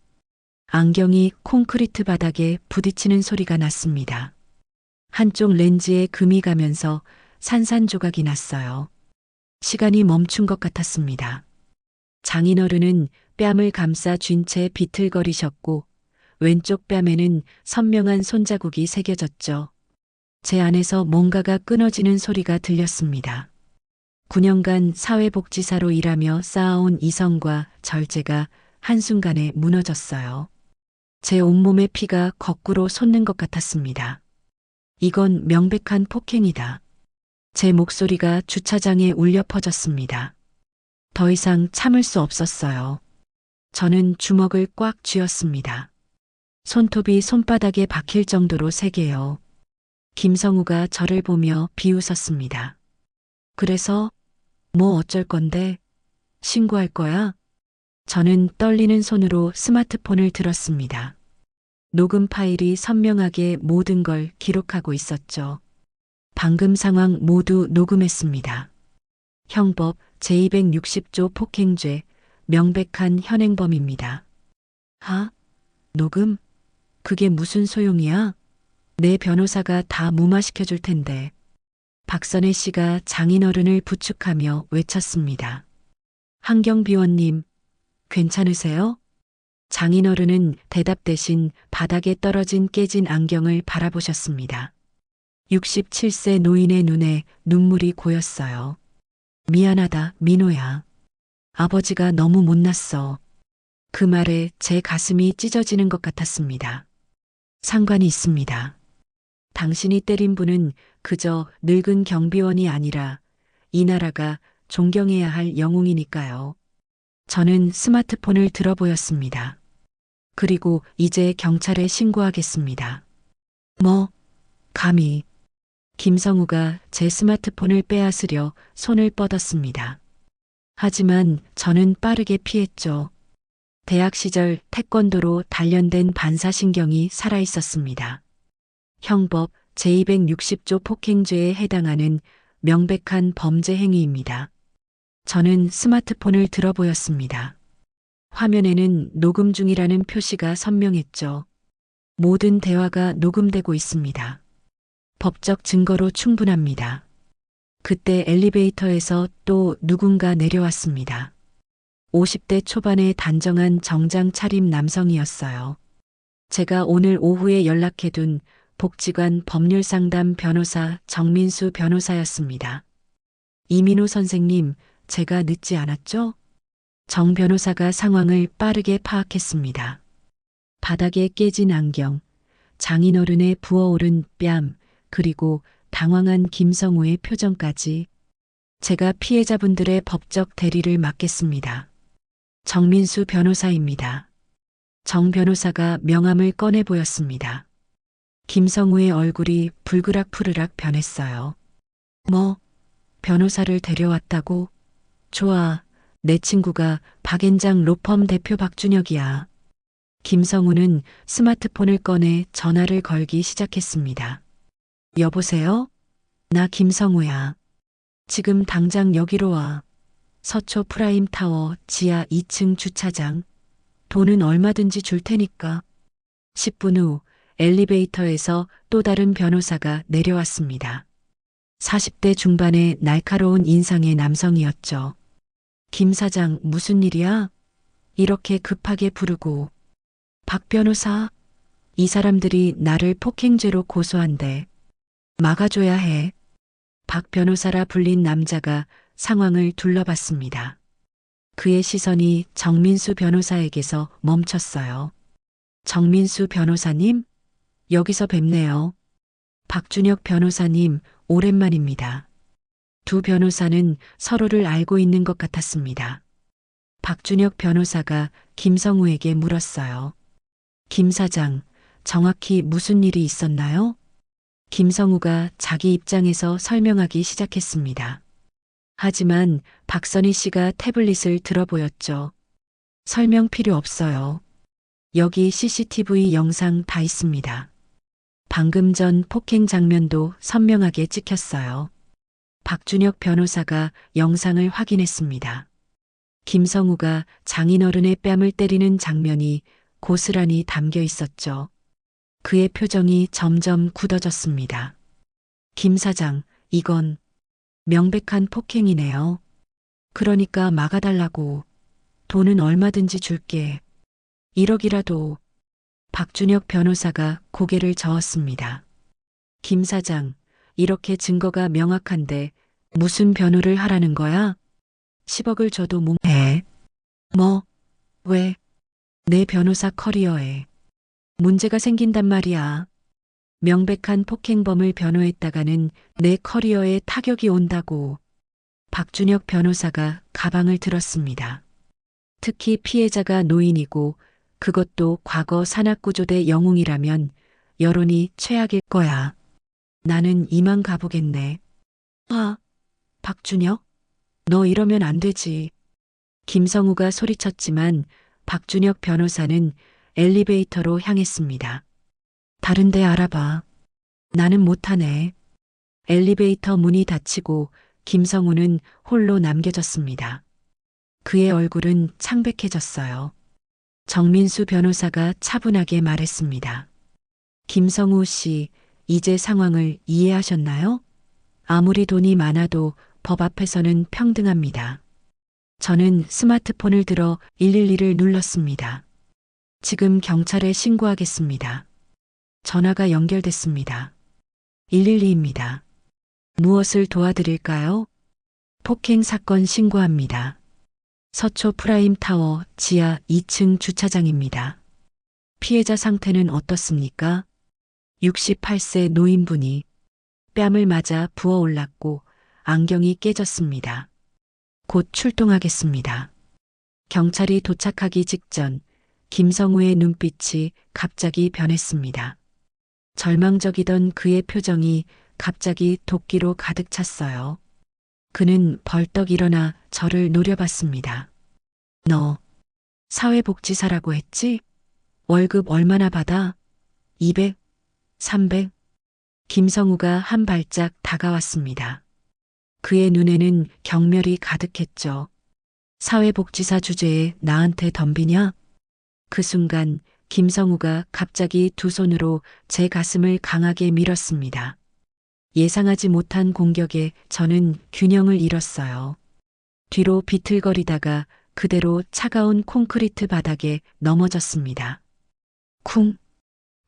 안경이 콘크리트 바닥에 부딪히는 소리가 났습니다. 한쪽 렌즈에 금이 가면서 산산조각이 났어요. 시간이 멈춘 것 같았습니다. 장인어른은 뺨을 감싸 쥔 채 비틀거리셨고 왼쪽 뺨에는 선명한 손자국이 새겨졌죠. 제 안에서 뭔가가 끊어지는 소리가 들렸습니다. 9년간 사회복지사로 일하며 쌓아온 이성과 절제가 한순간에 무너졌어요. 제 온몸의 피가 거꾸로 솟는 것 같았습니다. 이건 명백한 폭행이다. 제 목소리가 주차장에 울려 퍼졌습니다. 더 이상 참을 수 없었어요. 저는 주먹을 꽉 쥐었습니다. 손톱이 손바닥에 박힐 정도로 세게요. 김성우가 저를 보며 비웃었습니다. 그래서 뭐 어쩔 건데? 신고할 거야? 저는 떨리는 손으로 스마트폰을 들었습니다. 녹음 파일이 선명하게 모든 걸 기록하고 있었죠. 방금 상황 모두 녹음했습니다. 형법 제260조 폭행죄, 명백한 현행범입니다. 녹음? 그게 무슨 소용이야? 내 변호사가 다 무마시켜줄 텐데. 박선혜 씨가 장인어른을 부축하며 외쳤습니다. 한경비원님, 괜찮으세요? 장인어른은 대답 대신 바닥에 떨어진 깨진 안경을 바라보셨습니다. 67세 노인의 눈에 눈물이 고였어요. 미안하다, 민호야. 아버지가 너무 못났어. 그 말에 제 가슴이 찢어지는 것 같았습니다. 상관이 있습니다. 당신이 때린 분은 그저 늙은 경비원이 아니라 이 나라가 존경해야 할 영웅이니까요. 저는 스마트폰을 들어보였습니다. 그리고 이제 경찰에 신고하겠습니다. 뭐, 감히. 김성우가 제 스마트폰을 빼앗으려 손을 뻗었습니다. 하지만 저는 빠르게 피했죠. 대학 시절 태권도로 단련된 반사신경이 살아있었습니다. 형법 제260조 폭행죄에 해당하는 명백한 범죄 행위입니다. 저는 스마트폰을 들어보였습니다. 화면에는 녹음 중이라는 표시가 선명했죠. 모든 대화가 녹음되고 있습니다. 법적 증거로 충분합니다. 그때 엘리베이터에서 또 누군가 내려왔습니다. 50대 초반의 단정한 정장 차림 남성이었어요. 제가 오늘 오후에 연락해둔 복지관 법률상담 변호사 정민수 변호사였습니다. 이민호 선생님, 제가 늦지 않았죠? 정 변호사가 상황을 빠르게 파악했습니다. 바닥에 깨진 안경, 장인어른의 부어오른 뺨, 그리고 당황한 김성우의 표정까지 제가 피해자분들의 법적 대리를 맡겠습니다. 정민수 변호사입니다. 정 변호사가 명함을 꺼내 보였습니다. 김성우의 얼굴이 불그락푸르락 변했어요. 뭐, 변호사를 데려왔다고? 좋아, 내 친구가 박앤장 로펌 대표 박준혁이야. 김성우는 스마트폰을 꺼내 전화를 걸기 시작했습니다. 여보세요? 나 김성우야. 지금 당장 여기로 와. 서초 프라임타워 지하 2층 주차장. 돈은 얼마든지 줄 테니까. 10분 후 엘리베이터에서 또 다른 변호사가 내려왔습니다. 40대 중반의 날카로운 인상의 남성이었죠. 김 사장, 무슨 일이야? 이렇게 급하게 부르고. 박 변호사, 이 사람들이 나를 폭행죄로 고소한대. 막아줘야 해. 박 변호사라 불린 남자가 상황을 둘러봤습니다. 그의 시선이 정민수 변호사에게서 멈췄어요. 정민수 변호사님? 여기서 뵙네요. 박준혁 변호사님, 오랜만입니다. 두 변호사는 서로를 알고 있는 것 같았습니다. 박준혁 변호사가 김성우에게 물었어요. 김 사장, 정확히 무슨 일이 있었나요? 김성우가 자기 입장에서 설명하기 시작했습니다. 하지만 박선희 씨가 태블릿을 들어보였죠. 설명 필요 없어요. 여기 CCTV 영상 다 있습니다. 방금 전 폭행 장면도 선명하게 찍혔어요. 박준혁 변호사가 영상을 확인했습니다. 김성우가 장인어른의 뺨을 때리는 장면이 고스란히 담겨 있었죠. 그의 표정이 점점 굳어졌습니다. 김 사장, 이건 명백한 폭행이네요. 그러니까 막아달라고. 돈은 얼마든지 줄게. 1억이라도. 박준혁 변호사가 고개를 저었습니다. 김 사장, 이렇게 증거가 명확한데 무슨 변호를 하라는 거야? 10억을 줘도 해. 뭐? 왜? 내 변호사 커리어에 문제가 생긴단 말이야. 명백한 폭행범을 변호했다가는 내 커리어에 타격이 온다고. 박준혁 변호사가 가방을 들었습니다. 특히 피해자가 노인이고 그것도 과거 산악구조대 영웅이라면 여론이 최악일 거야. 나는 이만 가보겠네. 아, 박준혁? 너 이러면 안 되지. 김성우가 소리쳤지만 박준혁 변호사는 엘리베이터로 향했습니다. 다른 데 알아봐. 나는 못하네. 엘리베이터 문이 닫히고 김성우는 홀로 남겨졌습니다. 그의 얼굴은 창백해졌어요. 정민수 변호사가 차분하게 말했습니다. 김성우 씨, 이제 상황을 이해하셨나요? 아무리 돈이 많아도 법 앞에서는 평등합니다. 저는 스마트폰을 들어 112를 눌렀습니다. 지금 경찰에 신고하겠습니다. 전화가 연결됐습니다. 112입니다. 무엇을 도와드릴까요? 폭행 사건 신고합니다. 서초 프라임타워 지하 2층 주차장입니다. 피해자 상태는 어떻습니까? 68세 노인분이 뺨을 맞아 부어올랐고 안경이 깨졌습니다. 곧 출동하겠습니다. 경찰이 도착하기 직전 김성우의 눈빛이 갑자기 변했습니다. 절망적이던 그의 표정이 갑자기 도끼로 가득 찼어요. 그는 벌떡 일어나 저를 노려봤습니다. 너 사회복지사라고 했지? 월급 얼마나 받아? 200, 300? 김성우가 한 발짝 다가왔습니다. 그의 눈에는 경멸이 가득했죠. 사회복지사 주제에 나한테 덤비냐? 그 순간 김성우가 갑자기 두 손으로 제 가슴을 강하게 밀었습니다. 예상하지 못한 공격에 저는 균형을 잃었어요. 뒤로 비틀거리다가 그대로 차가운 콘크리트 바닥에 넘어졌습니다. 쿵!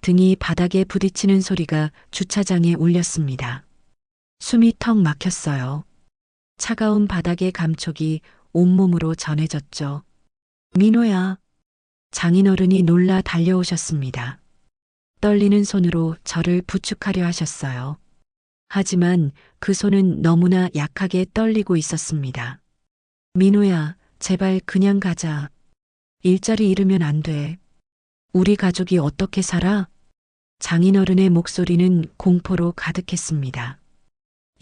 등이 바닥에 부딪히는 소리가 주차장에 울렸습니다. 숨이 턱 막혔어요. 차가운 바닥의 감촉이 온몸으로 전해졌죠. 민호야. 장인어른이 놀라 달려오셨습니다. 떨리는 손으로 저를 부축하려 하셨어요. 하지만 그 손은 너무나 약하게 떨리고 있었습니다. 민호야, 제발 그냥 가자. 일자리 잃으면 안 돼. 우리 가족이 어떻게 살아? 장인어른의 목소리는 공포로 가득했습니다.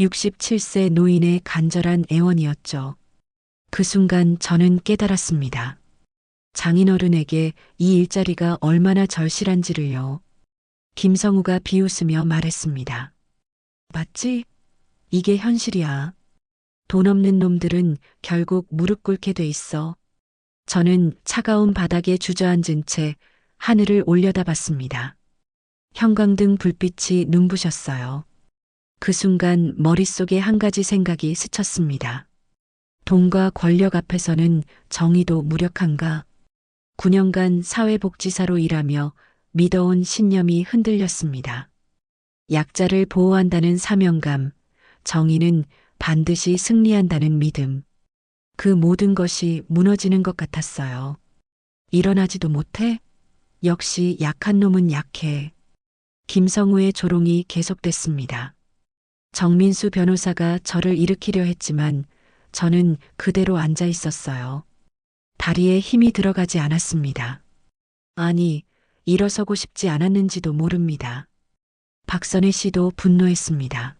67세 노인의 간절한 애원이었죠. 그 순간 저는 깨달았습니다. 장인어른에게 이 일자리가 얼마나 절실한지를요. 김성우가 비웃으며 말했습니다. 맞지? 이게 현실이야. 돈 없는 놈들은 결국 무릎 꿇게 돼 있어. 저는 차가운 바닥에 주저앉은 채 하늘을 올려다봤습니다. 형광등 불빛이 눈부셨어요. 그 순간 머릿속에 한 가지 생각이 스쳤습니다. 돈과 권력 앞에서는 정의도 무력한가? 9년간 사회복지사로 일하며 믿어온 신념이 흔들렸습니다. 약자를 보호한다는 사명감, 정의는 반드시 승리한다는 믿음. 그 모든 것이 무너지는 것 같았어요. 일어나지도 못해? 역시 약한 놈은 약해. 김성우의 조롱이 계속됐습니다. 정민수 변호사가 저를 일으키려 했지만 저는 그대로 앉아 있었어요. 다리에 힘이 들어가지 않았습니다. 아니, 일어서고 싶지 않았는지도 모릅니다. 박선혜 씨도 분노했습니다.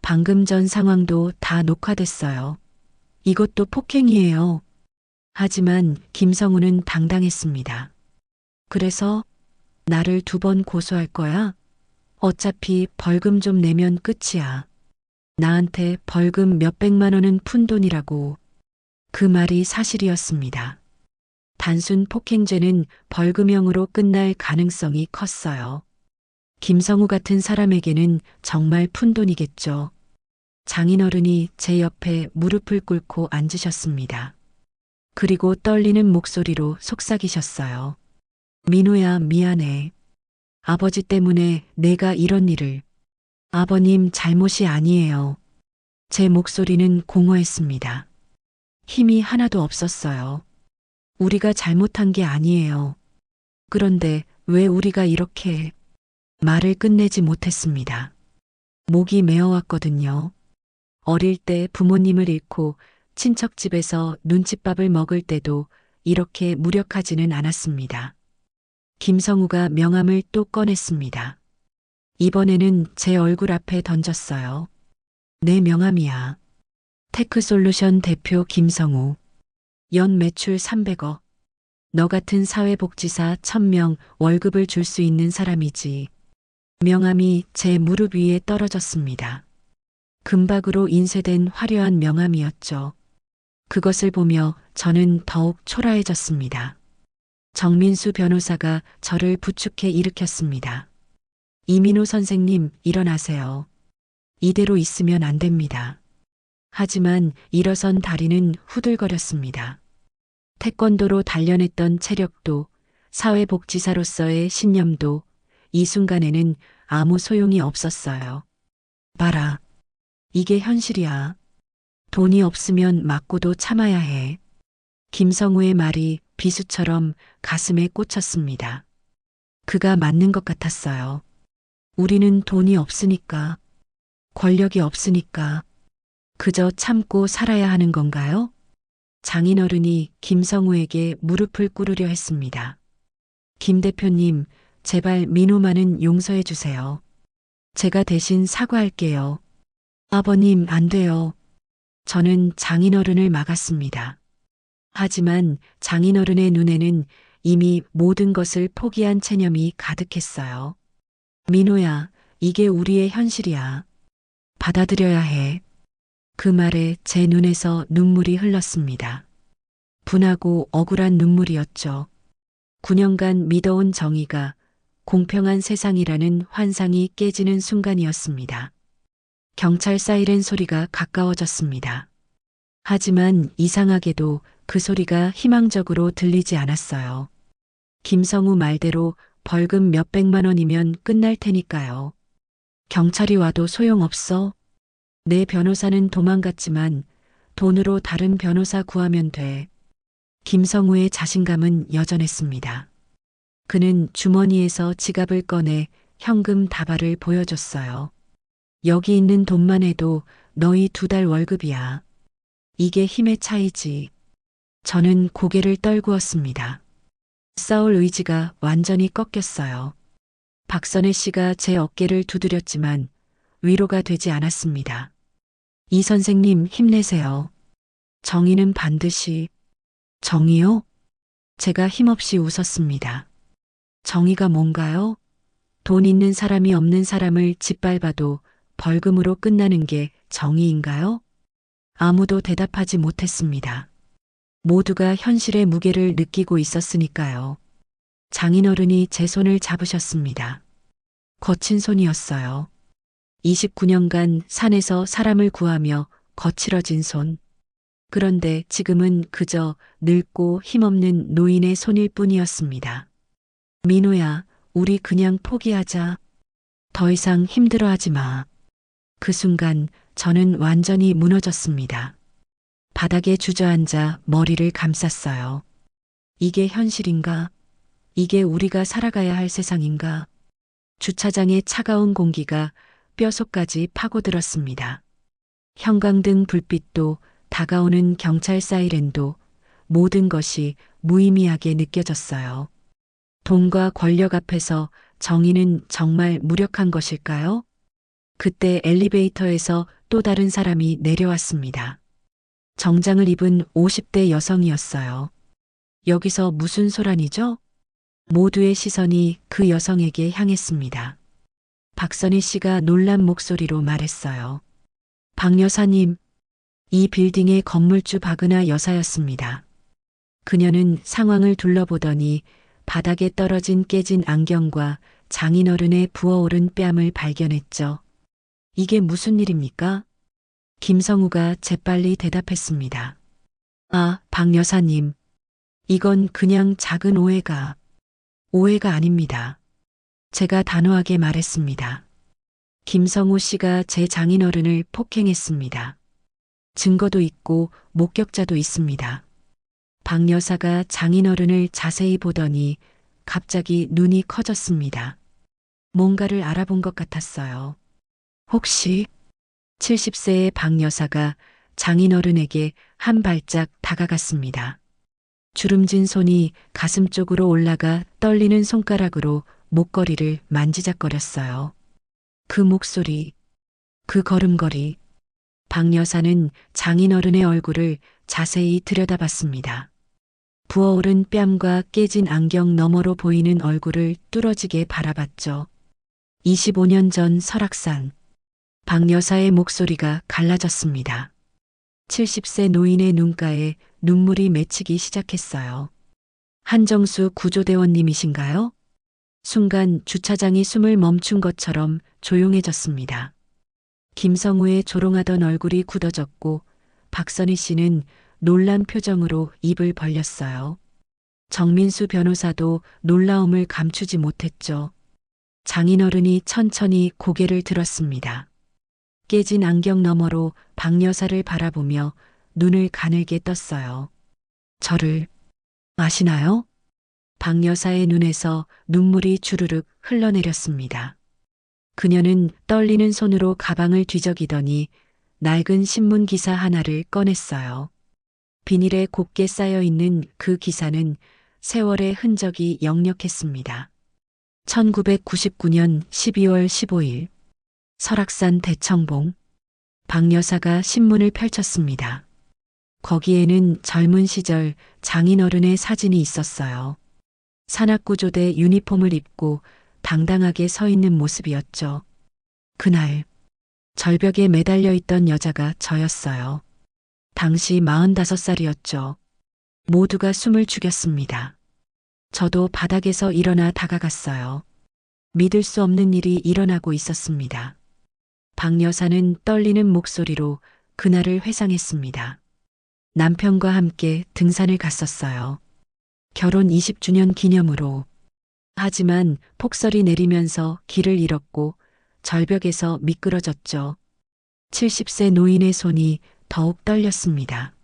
방금 전 상황도 다 녹화됐어요. 이것도 폭행이에요. 하지만 김성우는 당당했습니다. 그래서 나를 2번 고소할 거야? 어차피 벌금 좀 내면 끝이야. 나한테 벌금 몇백만 원은 푼돈이라고. 그 말이 사실이었습니다. 단순 폭행죄는 벌금형으로 끝날 가능성이 컸어요. 김성우 같은 사람에게는 정말 푼돈이겠죠. 장인어른이 제 옆에 무릎을 꿇고 앉으셨습니다. 그리고 떨리는 목소리로 속삭이셨어요. 민호야, 미안해. 아버지 때문에 내가 이런 일을. 아버님 잘못이 아니에요. 제 목소리는 공허했습니다. 힘이 하나도 없었어요. 우리가 잘못한 게 아니에요. 그런데 왜 우리가 이렇게... 말을 끝내지 못했습니다. 목이 메어왔거든요. 어릴 때 부모님을 잃고 친척 집에서 눈칫밥을 먹을 때도 이렇게 무력하지는 않았습니다. 김성우가 명함을 또 꺼냈습니다. 이번에는 제 얼굴 앞에 던졌어요. 내 명함이야. 테크솔루션 대표 김성우. 연 매출 300억. 너 같은 사회복지사 1000명 월급을 줄 수 있는 사람이지. 명함이 제 무릎 위에 떨어졌습니다. 금박으로 인쇄된 화려한 명함이었죠. 그것을 보며 저는 더욱 초라해졌습니다. 정민수 변호사가 저를 부축해 일으켰습니다. 이민호 선생님, 일어나세요. 이대로 있으면 안 됩니다. 하지만 일어선 다리는 후들거렸습니다. 태권도로 단련했던 체력도 사회복지사로서의 신념도 이 순간에는 아무 소용이 없었어요. 봐라. 이게 현실이야. 돈이 없으면 맞고도 참아야 해. 김성우의 말이 비수처럼 가슴에 꽂혔습니다. 그가 맞는 것 같았어요. 우리는 돈이 없으니까, 권력이 없으니까, 그저 참고 살아야 하는 건가요? 장인어른이 김성우에게 무릎을 꿇으려 했습니다. 김 대표님, 제발 민호만은 용서해 주세요. 제가 대신 사과할게요. 아버님, 안 돼요. 저는 장인어른을 막았습니다. 하지만 장인어른의 눈에는 이미 모든 것을 포기한 체념이 가득했어요. 민호야, 이게 우리의 현실이야. 받아들여야 해. 그 말에 제 눈에서 눈물이 흘렀습니다. 분하고 억울한 눈물이었죠. 9년간 믿어온 정의가 공평한 세상이라는 환상이 깨지는 순간이었습니다. 경찰 사이렌 소리가 가까워졌습니다. 하지만 이상하게도 그 소리가 희망적으로 들리지 않았어요. 김성우 말대로 벌금 몇백만 원이면 끝날 테니까요. 경찰이 와도 소용없어. 내 변호사는 도망갔지만 돈으로 다른 변호사 구하면 돼. 김성우의 자신감은 여전했습니다. 그는 주머니에서 지갑을 꺼내 현금 다발을 보여줬어요. 여기 있는 돈만 해도 너희 2달 월급이야. 이게 힘의 차이지. 저는 고개를 떨구었습니다. 싸울 의지가 완전히 꺾였어요. 박선혜 씨가 제 어깨를 두드렸지만 위로가 되지 않았습니다. 이 선생님 힘내세요. 정의는 반드시. 정의요? 제가 힘없이 웃었습니다. 정의가 뭔가요? 돈 있는 사람이 없는 사람을 짓밟아도 벌금으로 끝나는 게 정의인가요? 아무도 대답하지 못했습니다. 모두가 현실의 무게를 느끼고 있었으니까요. 장인어른이 제 손을 잡으셨습니다. 거친 손이었어요. 29년간 산에서 사람을 구하며 거칠어진 손. 그런데 지금은 그저 늙고 힘없는 노인의 손일 뿐이었습니다. 민호야, 우리 그냥 포기하자. 더 이상 힘들어하지 마. 그 순간 저는 완전히 무너졌습니다. 바닥에 주저앉아 머리를 감쌌어요. 이게 현실인가? 이게 우리가 살아가야 할 세상인가? 주차장의 차가운 공기가 뼛속까지 파고들었습니다. 형광등 불빛도 다가오는 경찰 사이렌도 모든 것이 무의미하게 느껴졌어요. 돈과 권력 앞에서 정의는 정말 무력한 것일까요? 그때 엘리베이터에서 또 다른 사람이 내려왔습니다. 정장을 입은 50대 여성이었어요. 여기서 무슨 소란이죠? 모두의 시선이 그 여성에게 향했습니다. 박선희 씨가 놀란 목소리로 말했어요. 박 여사님, 이 빌딩의 건물주 박은하 여사였습니다. 그녀는 상황을 둘러보더니 바닥에 떨어진 깨진 안경과 장인어른의 부어오른 뺨을 발견했죠. 이게 무슨 일입니까? 김성우가 재빨리 대답했습니다. 아, 박 여사님. 이건 그냥 작은 오해가 아닙니다. 제가 단호하게 말했습니다. 김성우 씨가 제 장인어른을 폭행했습니다. 증거도 있고 목격자도 있습니다. 박 여사가 장인어른을 자세히 보더니 갑자기 눈이 커졌습니다. 뭔가를 알아본 것 같았어요. 혹시 70세의 박 여사가 장인어른에게 한 발짝 다가갔습니다. 주름진 손이 가슴 쪽으로 올라가 떨리는 손가락으로 목걸이를 만지작거렸어요. 그 목소리, 그 걸음걸이. 박 여사는 장인어른의 얼굴을 자세히 들여다봤습니다. 부어오른 뺨과 깨진 안경 너머로 보이는 얼굴을 뚫어지게 바라봤죠. 25년 전 설악산. 박 여사의 목소리가 갈라졌습니다. 70세 노인의 눈가에 눈물이 맺히기 시작했어요. 한정수 구조대원님이신가요? 순간 주차장이 숨을 멈춘 것처럼 조용해졌습니다. 김성우의 조롱하던 얼굴이 굳어졌고 박선희 씨는 놀란 표정으로 입을 벌렸어요. 정민수 변호사도 놀라움을 감추지 못했죠. 장인어른이 천천히 고개를 들었습니다. 깨진 안경 너머로 박 여사를 바라보며 눈을 가늘게 떴어요. 저를 아시나요? 박 여사의 눈에서 눈물이 주르륵 흘러내렸습니다. 그녀는 떨리는 손으로 가방을 뒤적이더니 낡은 신문 기사 하나를 꺼냈어요. 비닐에 곱게 쌓여 있는 그 기사는 세월의 흔적이 역력했습니다. 1999년 12월 15일 설악산 대청봉. 박 여사가 신문을 펼쳤습니다. 거기에는 젊은 시절 장인어른의 사진이 있었어요. 산악구조대 유니폼을 입고 당당하게 서 있는 모습이었죠. 그날 절벽에 매달려 있던 여자가 저였어요. 당시 45살이었죠. 모두가 숨을 죽였습니다. 저도 바닥에서 일어나 다가갔어요. 믿을 수 없는 일이 일어나고 있었습니다. 박 여사는 떨리는 목소리로 그날을 회상했습니다. 남편과 함께 등산을 갔었어요. 결혼 20주년 기념으로. 하지만 폭설이 내리면서 길을 잃었고 절벽에서 미끄러졌죠. 70세 노인의 손이 더욱 떨렸습니다.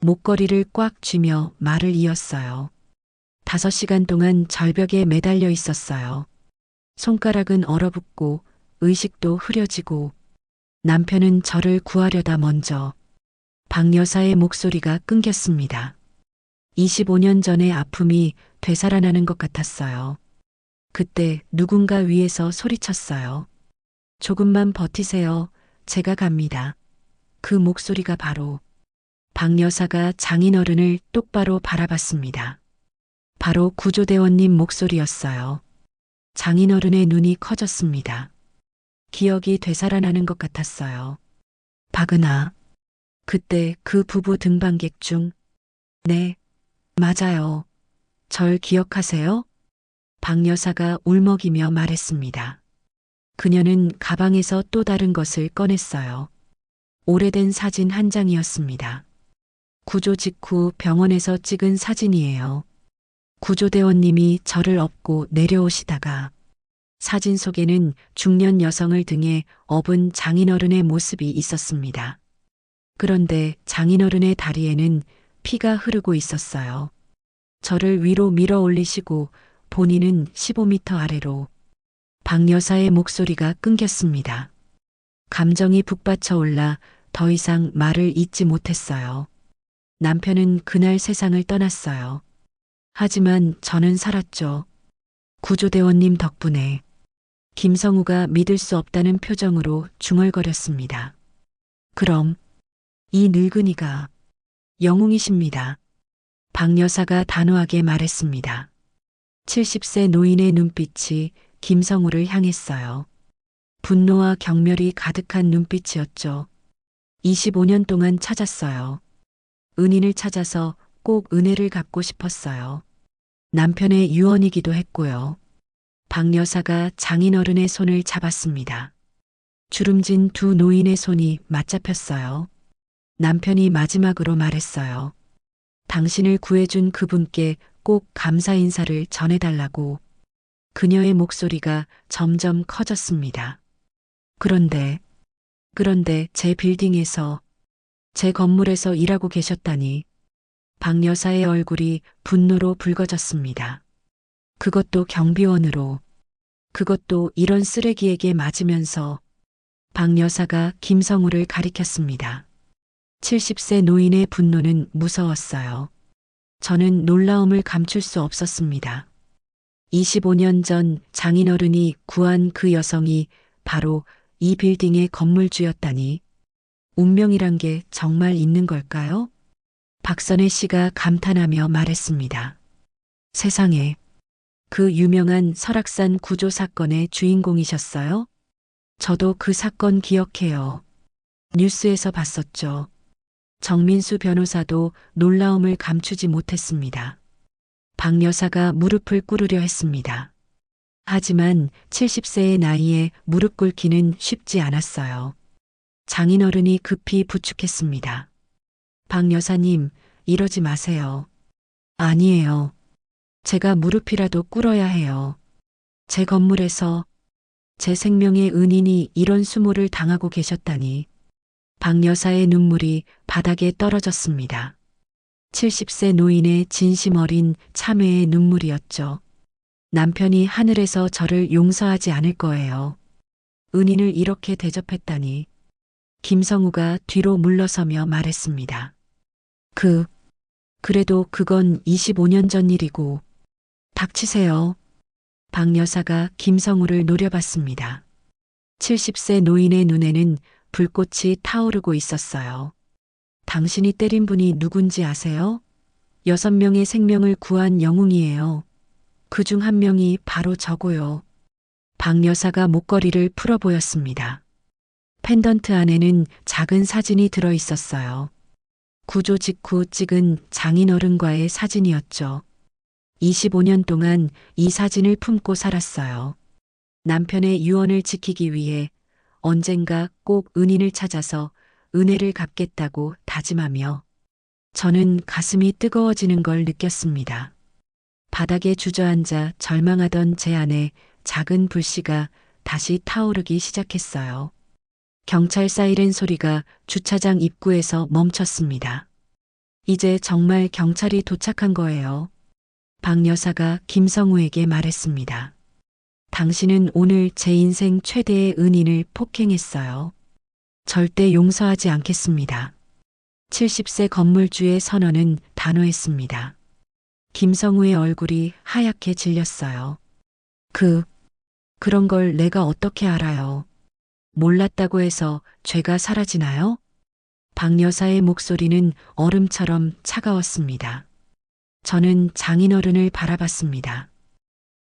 목걸이를 꽉 쥐며 말을 이었어요. 5시간 동안 절벽에 매달려 있었어요. 손가락은 얼어붙고 의식도 흐려지고 남편은 저를 구하려다 먼저. 박 여사의 목소리가 끊겼습니다. 25년 전의 아픔이 되살아나는 것 같았어요. 그때 누군가 위에서 소리쳤어요. 조금만 버티세요. 제가 갑니다. 그 목소리가 바로 박 여사가 장인어른을 똑바로 바라봤습니다. 바로 구조대원님 목소리였어요. 장인어른의 눈이 커졌습니다. 기억이 되살아나는 것 같았어요. 박은하. 그때 그 부부 등반객 중, 네, 맞아요. 절 기억하세요? 박 여사가 울먹이며 말했습니다. 그녀는 가방에서 또 다른 것을 꺼냈어요. 오래된 사진 한 장이었습니다. 구조 직후 병원에서 찍은 사진이에요. 구조대원님이 저를 업고 내려오시다가 사진 속에는 중년 여성을 등에 업은 장인어른의 모습이 있었습니다. 그런데 장인어른의 다리에는 피가 흐르고 있었어요. 저를 위로 밀어 올리시고 본인은 15m 아래로. 박 여사의 목소리가 끊겼습니다. 감정이 북받쳐 올라 더 이상 말을 잇지 못했어요. 남편은 그날 세상을 떠났어요. 하지만 저는 살았죠. 구조대원님 덕분에. 김성우가 믿을 수 없다는 표정으로 중얼거렸습니다. 그럼 이 늙은이가 영웅이십니다. 박 여사가 단호하게 말했습니다. 70세 노인의 눈빛이 김성우를 향했어요. 분노와 경멸이 가득한 눈빛이었죠. 25년 동안 찾았어요. 은인을 찾아서 꼭 은혜를 갚고 싶었어요. 남편의 유언이기도 했고요. 박 여사가 장인어른의 손을 잡았습니다. 주름진 두 노인의 손이 맞잡혔어요. 남편이 마지막으로 말했어요. 당신을 구해준 그분께 꼭 감사 인사를 전해달라고. 그녀의 목소리가 점점 커졌습니다. 그런데 제 빌딩에서, 제 건물에서 일하고 계셨다니. 박 여사의 얼굴이 분노로 붉어졌습니다. 그것도 경비원으로. 그것도 이런 쓰레기에게 맞으면서. 박 여사가 김성우를 가리켰습니다. 70세 노인의 분노는 무서웠어요. 저는 놀라움을 감출 수 없었습니다. 25년 전 장인어른이 구한 그 여성이 바로 이 빌딩의 건물주였다니. 운명이란 게 정말 있는 걸까요? 박선혜 씨가 감탄하며 말했습니다. 세상에, 그 유명한 설악산 구조 사건의 주인공이셨어요? 저도 그 사건 기억해요. 뉴스에서 봤었죠. 정민수 변호사도 놀라움을 감추지 못했습니다. 박 여사가 무릎을 꿇으려 했습니다. 하지만 70세의 나이에 무릎 꿇기는 쉽지 않았어요. 장인어른이 급히 부축했습니다. 박 여사님, 이러지 마세요. 아니에요. 제가 무릎이라도 꿇어야 해요. 제 건물에서 제 생명의 은인이 이런 수모를 당하고 계셨다니. 박 여사의 눈물이 바닥에 떨어졌습니다. 70세 노인의 진심 어린 참회의 눈물이었죠. 남편이 하늘에서 저를 용서하지 않을 거예요. 은인을 이렇게 대접했다니. 김성우가 뒤로 물러서며 말했습니다. 그래도 그건 25년 전 일이고. 닥치세요. 박 여사가 김성우를 노려봤습니다. 70세 노인의 눈에는 불꽃이 타오르고 있었어요. 당신이 때린 분이 누군지 아세요? 6명의 생명을 구한 영웅이에요. 그중 한 명이 바로 저고요. 박 여사가 목걸이를 풀어 보였습니다. 펜던트 안에는 작은 사진이 들어 있었어요. 구조 직후 찍은 장인어른과의 사진이었죠. 25년 동안 이 사진을 품고 살았어요. 남편의 유언을 지키기 위해 언젠가 꼭 은인을 찾아서 은혜를 갚겠다고 다짐하며 저는 가슴이 뜨거워지는 걸 느꼈습니다. 바닥에 주저앉아 절망하던 제 안에 작은 불씨가 다시 타오르기 시작했어요. 경찰 사이렌 소리가 주차장 입구에서 멈췄습니다. 이제 정말 경찰이 도착한 거예요. 박 여사가 김성우에게 말했습니다. 당신은 오늘 제 인생 최대의 은인을 폭행했어요. 절대 용서하지 않겠습니다. 70세 건물주의 선언은 단호했습니다. 김성우의 얼굴이 하얗게 질렸어요. 그런 걸 내가 어떻게 알아요? 몰랐다고 해서 죄가 사라지나요? 박 여사의 목소리는 얼음처럼 차가웠습니다. 저는 장인어른을 바라봤습니다.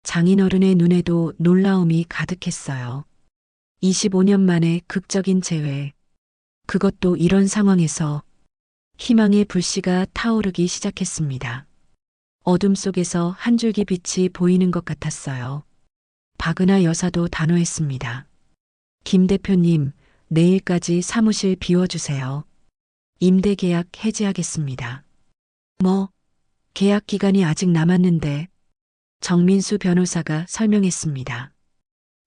장인어른의 눈에도 놀라움이 가득했어요. 25년 만에 극적인 재회. 그것도 이런 상황에서 희망의 불씨가 타오르기 시작했습니다. 어둠 속에서 한 줄기 빛이 보이는 것 같았어요. 박은하 여사도 단호했습니다. 김 대표님, 내일까지 사무실 비워주세요. 임대 계약 해지하겠습니다. 계약 기간이 아직 남았는데. 정민수 변호사가 설명했습니다.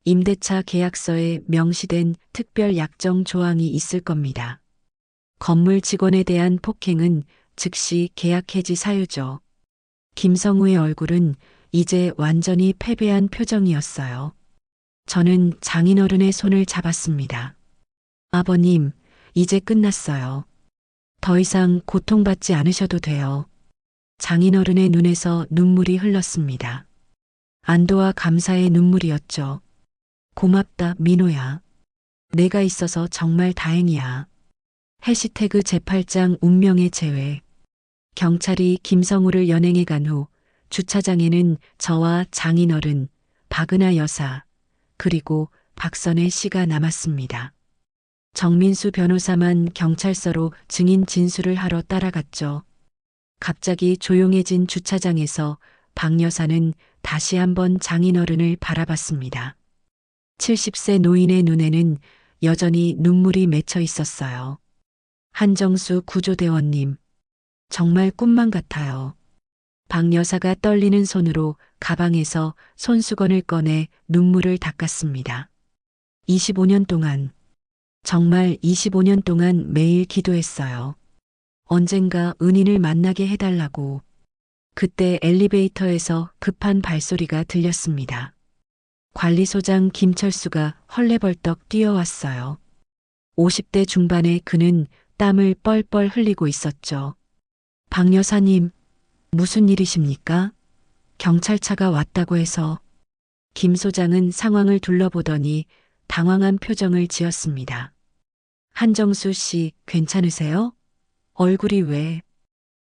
임대차 계약서에 명시된 특별 약정 조항이 있을 겁니다. 건물 직원에 대한 폭행은 즉시 계약 해지 사유죠. 김성우의 얼굴은 이제 완전히 패배한 표정이었어요. 저는 장인어른의 손을 잡았습니다. 아버님, 이제 끝났어요. 더 이상 고통받지 않으셔도 돼요. 장인어른의 눈에서 눈물이 흘렀습니다. 안도와 감사의 눈물이었죠. 고맙다, 민호야. 내가 있어서 정말 다행이야. 해시태그 제8장 운명의 재회. 경찰이 김성우를 연행해 간 후 주차장에는 저와 장인어른, 박은하 여사, 그리고 박선혜 씨가 남았습니다. 정민수 변호사만 경찰서로 증인 진술을 하러 따라갔죠. 갑자기 조용해진 주차장에서 박 여사는 다시 한번 장인어른을 바라봤습니다. 70세 노인의 눈에는 여전히 눈물이 맺혀 있었어요. 한정수 구조대원님, 정말 꿈만 같아요. 박 여사가 떨리는 손으로 가방에서 손수건을 꺼내 눈물을 닦았습니다. 25년 동안, 정말 25년 동안 매일 기도했어요. 언젠가 은인을 만나게 해달라고. 그때 엘리베이터에서 급한 발소리가 들렸습니다. 관리소장 김철수가 헐레벌떡 뛰어왔어요. 50대 중반의 그는 땀을 뻘뻘 흘리고 있었죠. 박 여사님, 무슨 일이십니까? 경찰차가 왔다고 해서. 김 소장은 상황을 둘러보더니 당황한 표정을 지었습니다. 한정수 씨, 괜찮으세요? 얼굴이 왜?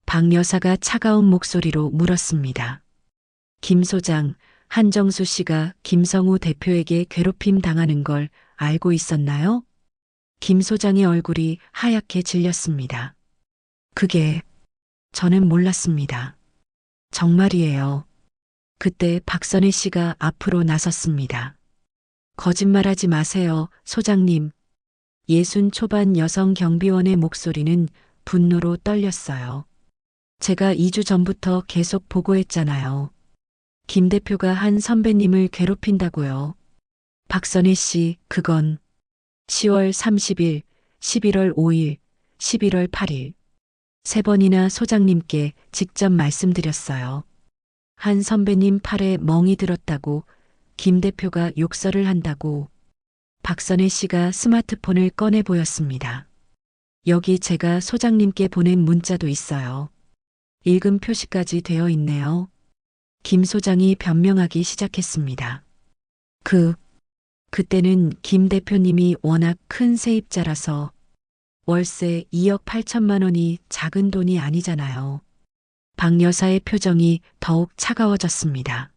박 여사가 차가운 목소리로 물었습니다. 김 소장, 한정수 씨가 김성우 대표에게 괴롭힘 당하는 걸 알고 있었나요? 김 소장의 얼굴이 하얗게 질렸습니다. 저는 몰랐습니다. 정말이에요. 그때 박선혜 씨가 앞으로 나섰습니다. 거짓말하지 마세요, 소장님. 60 초반 여성 경비원의 목소리는 분노로 떨렸어요. 제가 2주 전부터 계속 보고했잖아요. 김 대표가 한 선배님을 괴롭힌다고요. 박선혜 씨, 그건 10월 30일, 11월 5일, 11월 8일. 3번이나 소장님께 직접 말씀드렸어요. 한 선배님 팔에 멍이 들었다고, 김 대표가 욕설을 한다고, 박선혜 씨가 스마트폰을 꺼내 보였습니다. 여기 제가 소장님께 보낸 문자도 있어요. 읽음 표시까지 되어 있네요. 김 소장이 변명하기 시작했습니다. 그때는 김 대표님이 워낙 큰 세입자라서 월세 2억 8천만 원이 작은 돈이 아니잖아요. 박 여사의 표정이 더욱 차가워졌습니다.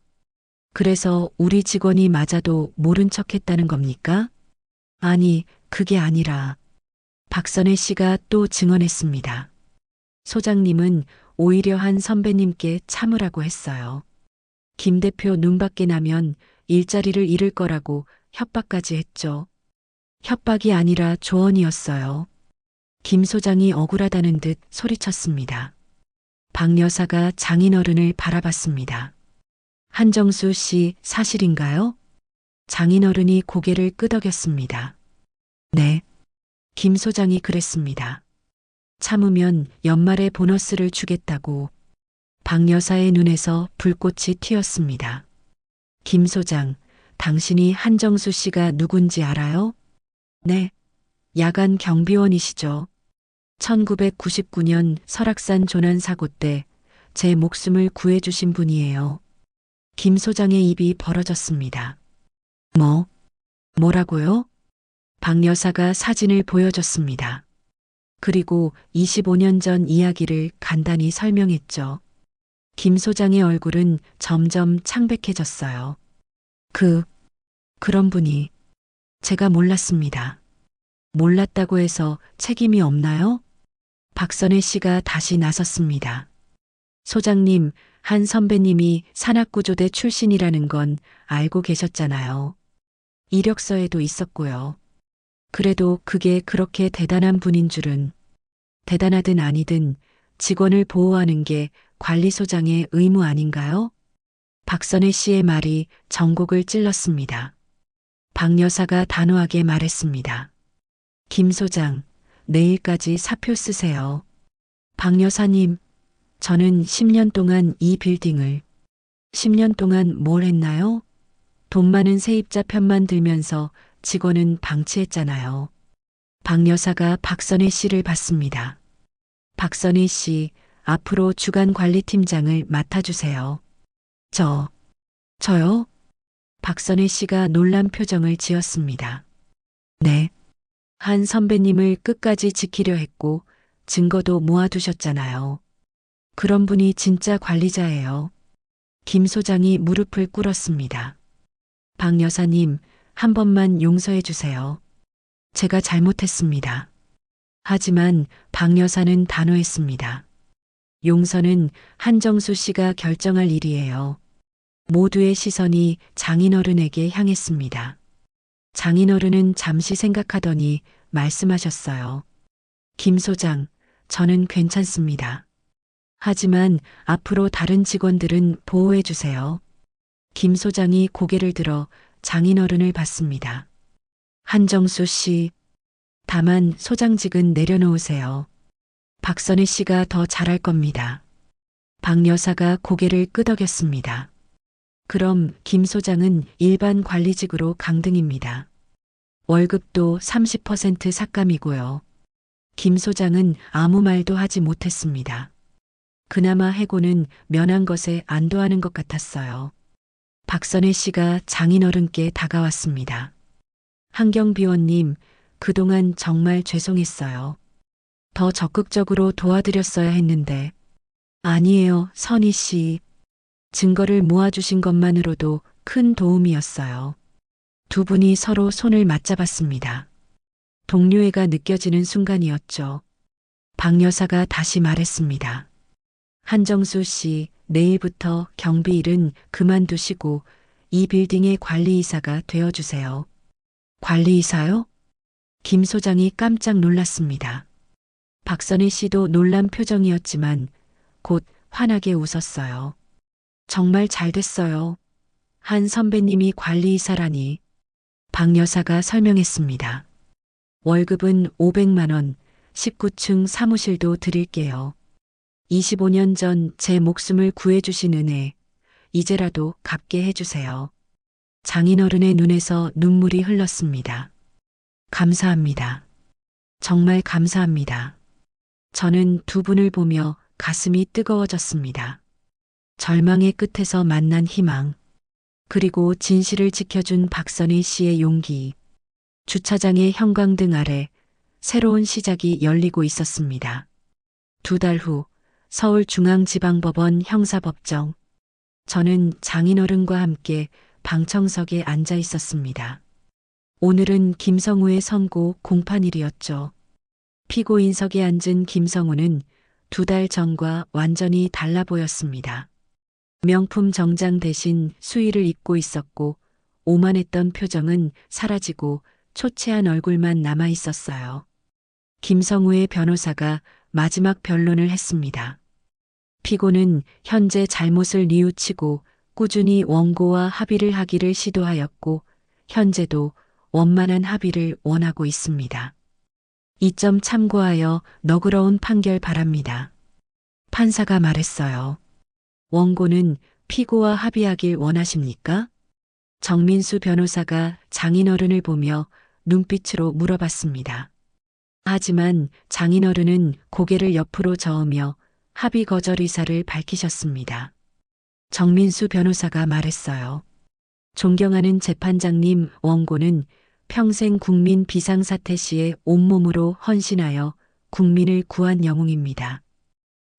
그래서 우리 직원이 맞아도 모른 척 했다는 겁니까? 아니, 그게 아니라 박선혜 씨가 또 증언했습니다. 소장님은 오히려 한 선배님께 참으라고 했어요. 김 대표 눈밖에 나면 일자리를 잃을 거라고 협박까지 했죠. 협박이 아니라 조언이었어요. 김 소장이 억울하다는 듯 소리쳤습니다. 박 여사가 장인어른을 바라봤습니다. 한정수 씨 사실인가요? 장인어른이 고개를 끄덕였습니다. 네. 김 소장이 그랬습니다. 참으면 연말에 보너스를 주겠다고. 박 여사의 눈에서 불꽃이 튀었습니다. 김 소장, 당신이 한정수 씨가 누군지 알아요? 네. 야간 경비원이시죠. 1999년 설악산 조난 사고 때 제 목숨을 구해주신 분이에요. 김 소장의 입이 벌어졌습니다. 뭐라고요? 박 여사가 사진을 보여줬습니다. 그리고 25년 전 이야기를 간단히 설명했죠. 김 소장의 얼굴은 점점 창백해졌어요. 그런 분이 제가 몰랐습니다. 몰랐다고 해서 책임이 없나요? 박선혜 씨가 다시 나섰습니다. 소장님, 한 선배님이 산악구조대 출신이라는 건 알고 계셨잖아요. 이력서에도 있었고요. 그래도 그게 그렇게 대단한 분인 줄은, 대단하든 아니든 직원을 보호하는 게 관리소장의 의무 아닌가요? 박선혜 씨의 말이 전곡을 찔렀습니다. 박 여사가 단호하게 말했습니다. 김 소장, 내일까지 사표 쓰세요. 박 여사님, 저는 10년 동안 이 빌딩을 10년 동안 뭘 했나요? 돈 많은 세입자 편만 들면서 직원은 방치했잖아요. 박 여사가 박선혜 씨를 봤습니다. 박선혜 씨, 앞으로 주간관리팀장을 맡아주세요. 저요? 박선혜 씨가 놀란 표정을 지었습니다. 네. 한 선배님을 끝까지 지키려 했고 증거도 모아두셨잖아요. 그런 분이 진짜 관리자예요. 김 소장이 무릎을 꿇었습니다. 박 여사님, 한 번만 용서해 주세요. 제가 잘못했습니다. 하지만 박 여사는 단호했습니다. 용서는 한정수 씨가 결정할 일이에요. 모두의 시선이 장인어른에게 향했습니다. 장인어른은 잠시 생각하더니 말씀하셨어요. 김 소장, 저는 괜찮습니다. 하지만 앞으로 다른 직원들은 보호해 주세요. 김 소장이 고개를 들어 장인어른을 봤습니다. 한정수 씨, 다만 소장직은 내려놓으세요. 박선혜 씨가 더 잘할 겁니다. 박 여사가 고개를 끄덕였습니다. 그럼 김 소장은 일반 관리직으로 강등입니다. 월급도 30% 삭감이고요. 김 소장은 아무 말도 하지 못했습니다. 그나마 해고는 면한 것에 안도하는 것 같았어요. 박선혜 씨가 장인어른께 다가왔습니다. 한경비원님, 그동안 정말 죄송했어요. 더 적극적으로 도와드렸어야 했는데. 아니에요, 선희 씨. 증거를 모아주신 것만으로도 큰 도움이었어요. 두 분이 서로 손을 맞잡았습니다. 동료애가 느껴지는 순간이었죠. 박 여사가 다시 말했습니다. 한정수 씨, 내일부터 경비 일은 그만두시고 이 빌딩의 관리이사가 되어주세요. 관리이사요? 김 소장이 깜짝 놀랐습니다. 박선혜 씨도 놀란 표정이었지만 곧 환하게 웃었어요. 정말 잘 됐어요. 한 선배님이 관리이사라니. 박 여사가 설명했습니다. 월급은 500만 원, 19층 사무실도 드릴게요. 25년 전 제 목숨을 구해주신 은혜, 이제라도 갚게 해주세요. 장인어른의 눈에서 눈물이 흘렀습니다. 감사합니다. 정말 감사합니다. 저는 두 분을 보며 가슴이 뜨거워졌습니다. 절망의 끝에서 만난 희망, 그리고 진실을 지켜준 박선희 씨의 용기. 주차장의 형광등 아래 새로운 시작이 열리고 있었습니다. 2달 후 서울중앙지방법원 형사법정. 저는 장인어른과 함께 방청석에 앉아 있었습니다. 오늘은 김성우의 선고 공판일이었죠. 피고인석에 앉은 김성우는 2달 전과 완전히 달라 보였습니다. 명품 정장 대신 수의를 입고 있었고 오만했던 표정은 사라지고 초췌한 얼굴만 남아 있었어요. 김성우의 변호사가 마지막 변론을 했습니다. 피고는 현재 잘못을 뉘우치고 꾸준히 원고와 합의를 하기를 시도하였고 현재도 원만한 합의를 원하고 있습니다. 이 점 참고하여 너그러운 판결 바랍니다. 판사가 말했어요. 원고는 피고와 합의하길 원하십니까? 정민수 변호사가 장인어른을 보며 눈빛으로 물어봤습니다. 하지만 장인어른은 고개를 옆으로 저으며 합의 거절 의사를 밝히셨습니다. 정민수 변호사가 말했어요. 존경하는 재판장님, 원고는 평생 국민 비상사태 시에 온몸으로 헌신하여 국민을 구한 영웅입니다.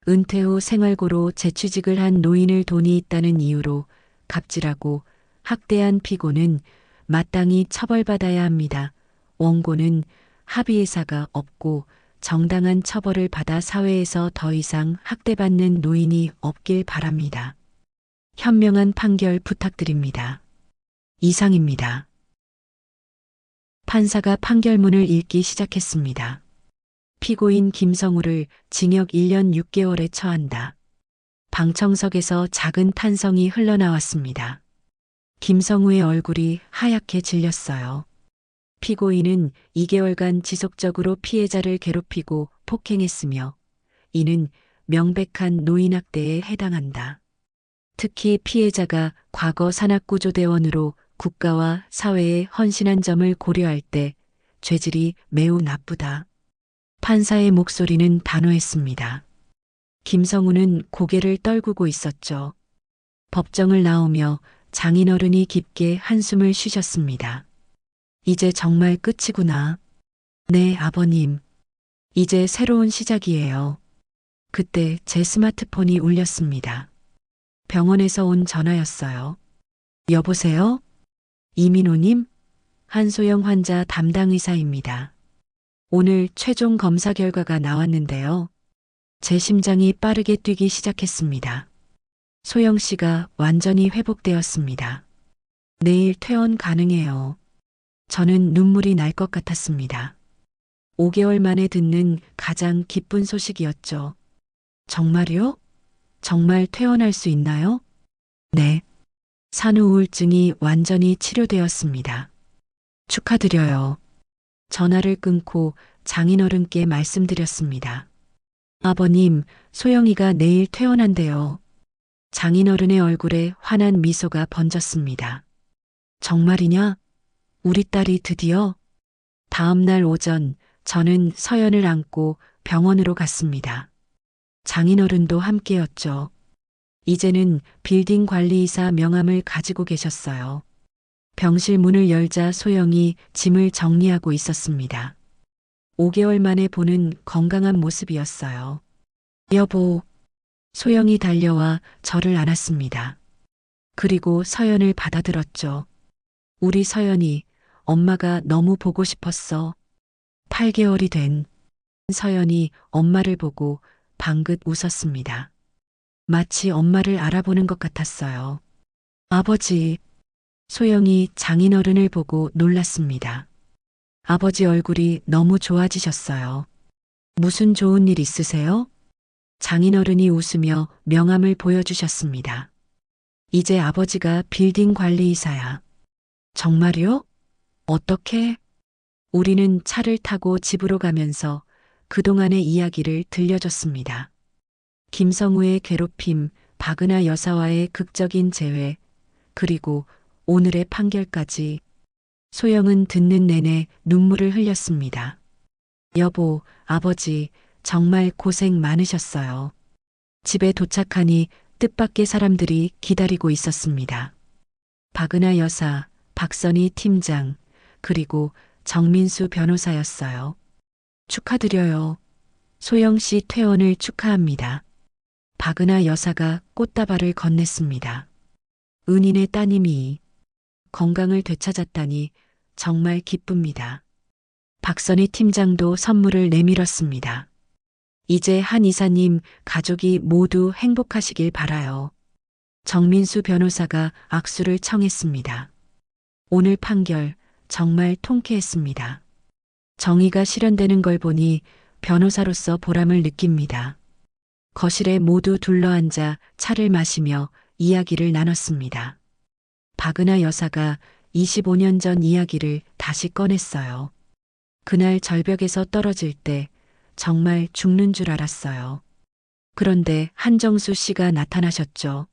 은퇴 후 생활고로 재취직을 한 노인을 돈이 있다는 이유로 갑질하고 학대한 피고는 마땅히 처벌받아야 합니다. 원고는 합의의사가 없고 정당한 처벌을 받아 사회에서 더 이상 학대받는 노인이 없길 바랍니다. 현명한 판결 부탁드립니다. 이상입니다. 판사가 판결문을 읽기 시작했습니다. 피고인 김성우를 징역 1년 6개월에 처한다. 방청석에서 작은 탄성이 흘러나왔습니다. 김성우의 얼굴이 하얗게 질렸어요. 피고인은 2개월간 지속적으로 피해자를 괴롭히고 폭행했으며 이는 명백한 노인학대에 해당한다. 특히 피해자가 과거 산악구조대원으로 국가와 사회에 헌신한 점을 고려할 때 죄질이 매우 나쁘다. 판사의 목소리는 단호했습니다. 김성우는 고개를 떨구고 있었죠. 법정을 나오며 장인어른이 깊게 한숨을 쉬셨습니다. 이제 정말 끝이구나. 네, 아버님. 이제 새로운 시작이에요. 그때 제 스마트폰이 울렸습니다. 병원에서 온 전화였어요. 여보세요? 이민호님? 한소영 환자 담당 의사입니다. 오늘 최종 검사 결과가 나왔는데요. 제 심장이 빠르게 뛰기 시작했습니다. 소영 씨가 완전히 회복되었습니다. 내일 퇴원 가능해요. 저는 눈물이 날 것 같았습니다. 5개월 만에 듣는 가장 기쁜 소식이었죠. 정말요? 정말 퇴원할 수 있나요? 네. 산후 우울증이 완전히 치료되었습니다. 축하드려요. 전화를 끊고 장인어른께 말씀드렸습니다. 아버님, 소영이가 내일 퇴원한대요. 장인어른의 얼굴에 환한 미소가 번졌습니다. 정말이냐? 우리 딸이 드디어? 다음 날 오전 저는 서연을 안고 병원으로 갔습니다. 장인어른도 함께였죠. 이제는 빌딩 관리이사 명함을 가지고 계셨어요. 병실 문을 열자 소영이 짐을 정리하고 있었습니다. 5개월 만에 보는 건강한 모습이었어요. 여보, 소영이 달려와 저를 안았습니다. 그리고 서연을 받아들었죠. 우리 서연이 엄마가 너무 보고 싶었어. 8개월이 된 서연이 엄마를 보고 방긋 웃었습니다. 마치 엄마를 알아보는 것 같았어요. 아버지, 소영이 장인어른을 보고 놀랐습니다. 아버지 얼굴이 너무 좋아지셨어요. 무슨 좋은 일 있으세요? 장인어른이 웃으며 명함을 보여주셨습니다. 이제 아버지가 빌딩 관리이사야. 정말요? 어떻게? 우리는 차를 타고 집으로 가면서 그동안의 이야기를 들려줬습니다. 김성우의 괴롭힘, 박은하 여사와의 극적인 재회, 그리고 오늘의 판결까지. 소영은 듣는 내내 눈물을 흘렸습니다. 여보, 아버지, 정말 고생 많으셨어요. 집에 도착하니 뜻밖의 사람들이 기다리고 있었습니다. 박은하 여사, 박선희 팀장, 그리고 정민수 변호사였어요. 축하드려요. 소영 씨 퇴원을 축하합니다. 박은하 여사가 꽃다발을 건넸습니다. 은인의 따님이 건강을 되찾았다니 정말 기쁩니다. 박선희 팀장도 선물을 내밀었습니다. 이제 한 이사님 가족이 모두 행복하시길 바라요. 정민수 변호사가 악수를 청했습니다. 오늘 판결 정말 통쾌했습니다. 정의가 실현되는 걸 보니 변호사로서 보람을 느낍니다. 거실에 모두 둘러앉아 차를 마시며 이야기를 나눴습니다. 박은하 여사가 25년 전 이야기를 다시 꺼냈어요. 그날 절벽에서 떨어질 때 정말 죽는 줄 알았어요. 그런데 한정수 씨가 나타나셨죠.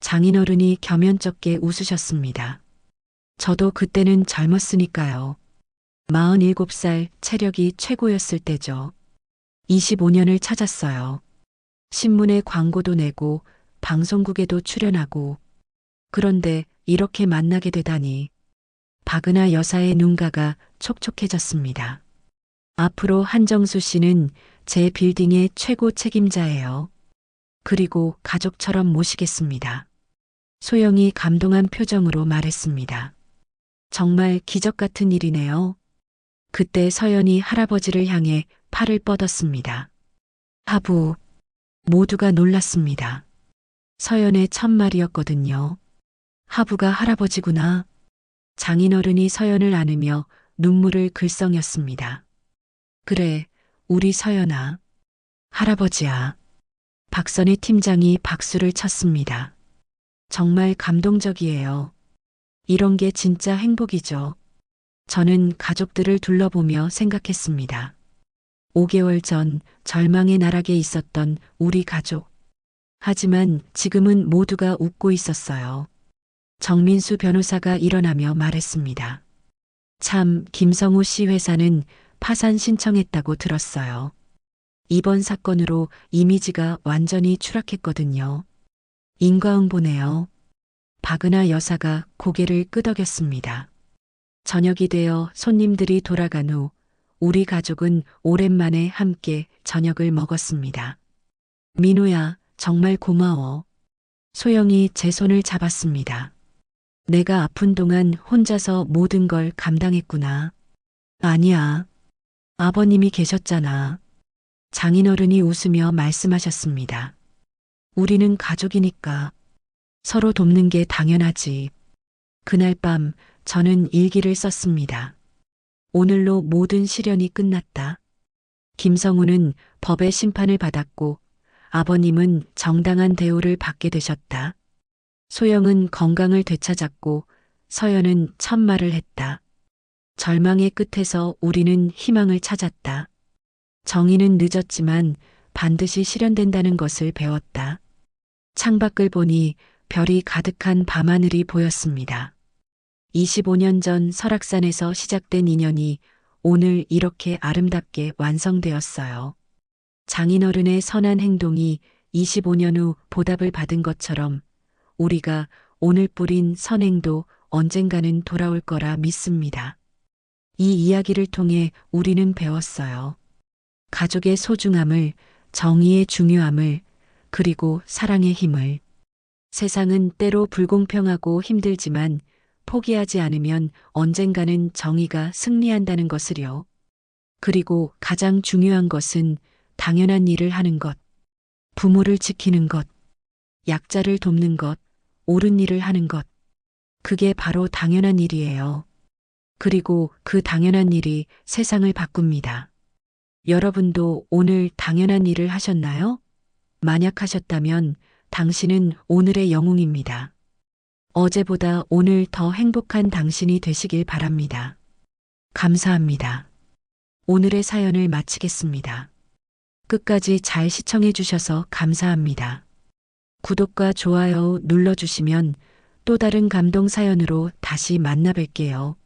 장인어른이 겸연쩍게 웃으셨습니다. 저도 그때는 젊었으니까요. 47살 체력이 최고였을 때죠. 25년을 찾았어요. 신문에 광고도 내고 방송국에도 출연하고. 그런데 이렇게 만나게 되다니. 박은하 여사의 눈가가 촉촉해졌습니다. 앞으로 한정수 씨는 제 빌딩의 최고 책임자예요. 그리고 가족처럼 모시겠습니다. 소영이 감동한 표정으로 말했습니다. 정말 기적 같은 일이네요. 그때 서연이 할아버지를 향해 팔을 뻗었습니다. 하부, 모두가 놀랐습니다. 서연의 첫말이었거든요. 하부가 할아버지구나. 장인어른이 서연을 안으며 눈물을 글썽였습니다. 그래, 우리 서연아. 할아버지야. 박선희 팀장이 박수를 쳤습니다. 정말 감동적이에요. 이런 게 진짜 행복이죠. 저는 가족들을 둘러보며 생각했습니다. 5개월 전 절망의 나락에 있었던 우리 가족. 하지만 지금은 모두가 웃고 있었어요. 정민수 변호사가 일어나며 말했습니다. 참, 김성우 씨 회사는 파산 신청했다고 들었어요. 이번 사건으로 이미지가 완전히 추락했거든요. 인과응보네요. 박은하 여사가 고개를 끄덕였습니다. 저녁이 되어 손님들이 돌아간 후 우리 가족은 오랜만에 함께 저녁을 먹었습니다. 민호야, 정말 고마워. 소영이 제 손을 잡았습니다. 내가 아픈 동안 혼자서 모든 걸 감당했구나. 아니야. 아버님이 계셨잖아. 장인어른이 웃으며 말씀하셨습니다. 우리는 가족이니까 서로 돕는 게 당연하지. 그날 밤 저는 일기를 썼습니다. 오늘로 모든 시련이 끝났다. 김성우는 법의 심판을 받았고 아버님은 정당한 대우를 받게 되셨다. 소영은 건강을 되찾았고 서연은 첫말을 했다. 절망의 끝에서 우리는 희망을 찾았다. 정의는 늦었지만 반드시 실현된다는 것을 배웠다. 창밖을 보니 별이 가득한 밤하늘이 보였습니다. 25년 전 설악산에서 시작된 인연이 오늘 이렇게 아름답게 완성되었어요. 장인어른의 선한 행동이 25년 후 보답을 받은 것처럼 우리가 오늘 뿌린 선행도 언젠가는 돌아올 거라 믿습니다. 이 이야기를 통해 우리는 배웠어요. 가족의 소중함을, 정의의 중요함을, 그리고 사랑의 힘을. 세상은 때로 불공평하고 힘들지만 포기하지 않으면 언젠가는 정의가 승리한다는 것을요. 그리고 가장 중요한 것은 당연한 일을 하는 것, 부모를 지키는 것, 약자를 돕는 것, 옳은 일을 하는 것. 그게 바로 당연한 일이에요. 그리고 그 당연한 일이 세상을 바꿉니다. 여러분도 오늘 당연한 일을 하셨나요? 만약 하셨다면 당신은 오늘의 영웅입니다. 어제보다 오늘 더 행복한 당신이 되시길 바랍니다. 감사합니다. 오늘의 사연을 마치겠습니다. 끝까지 잘 시청해 주셔서 감사합니다. 구독과 좋아요 눌러주시면 또 다른 감동 사연으로 다시 만나 뵐게요.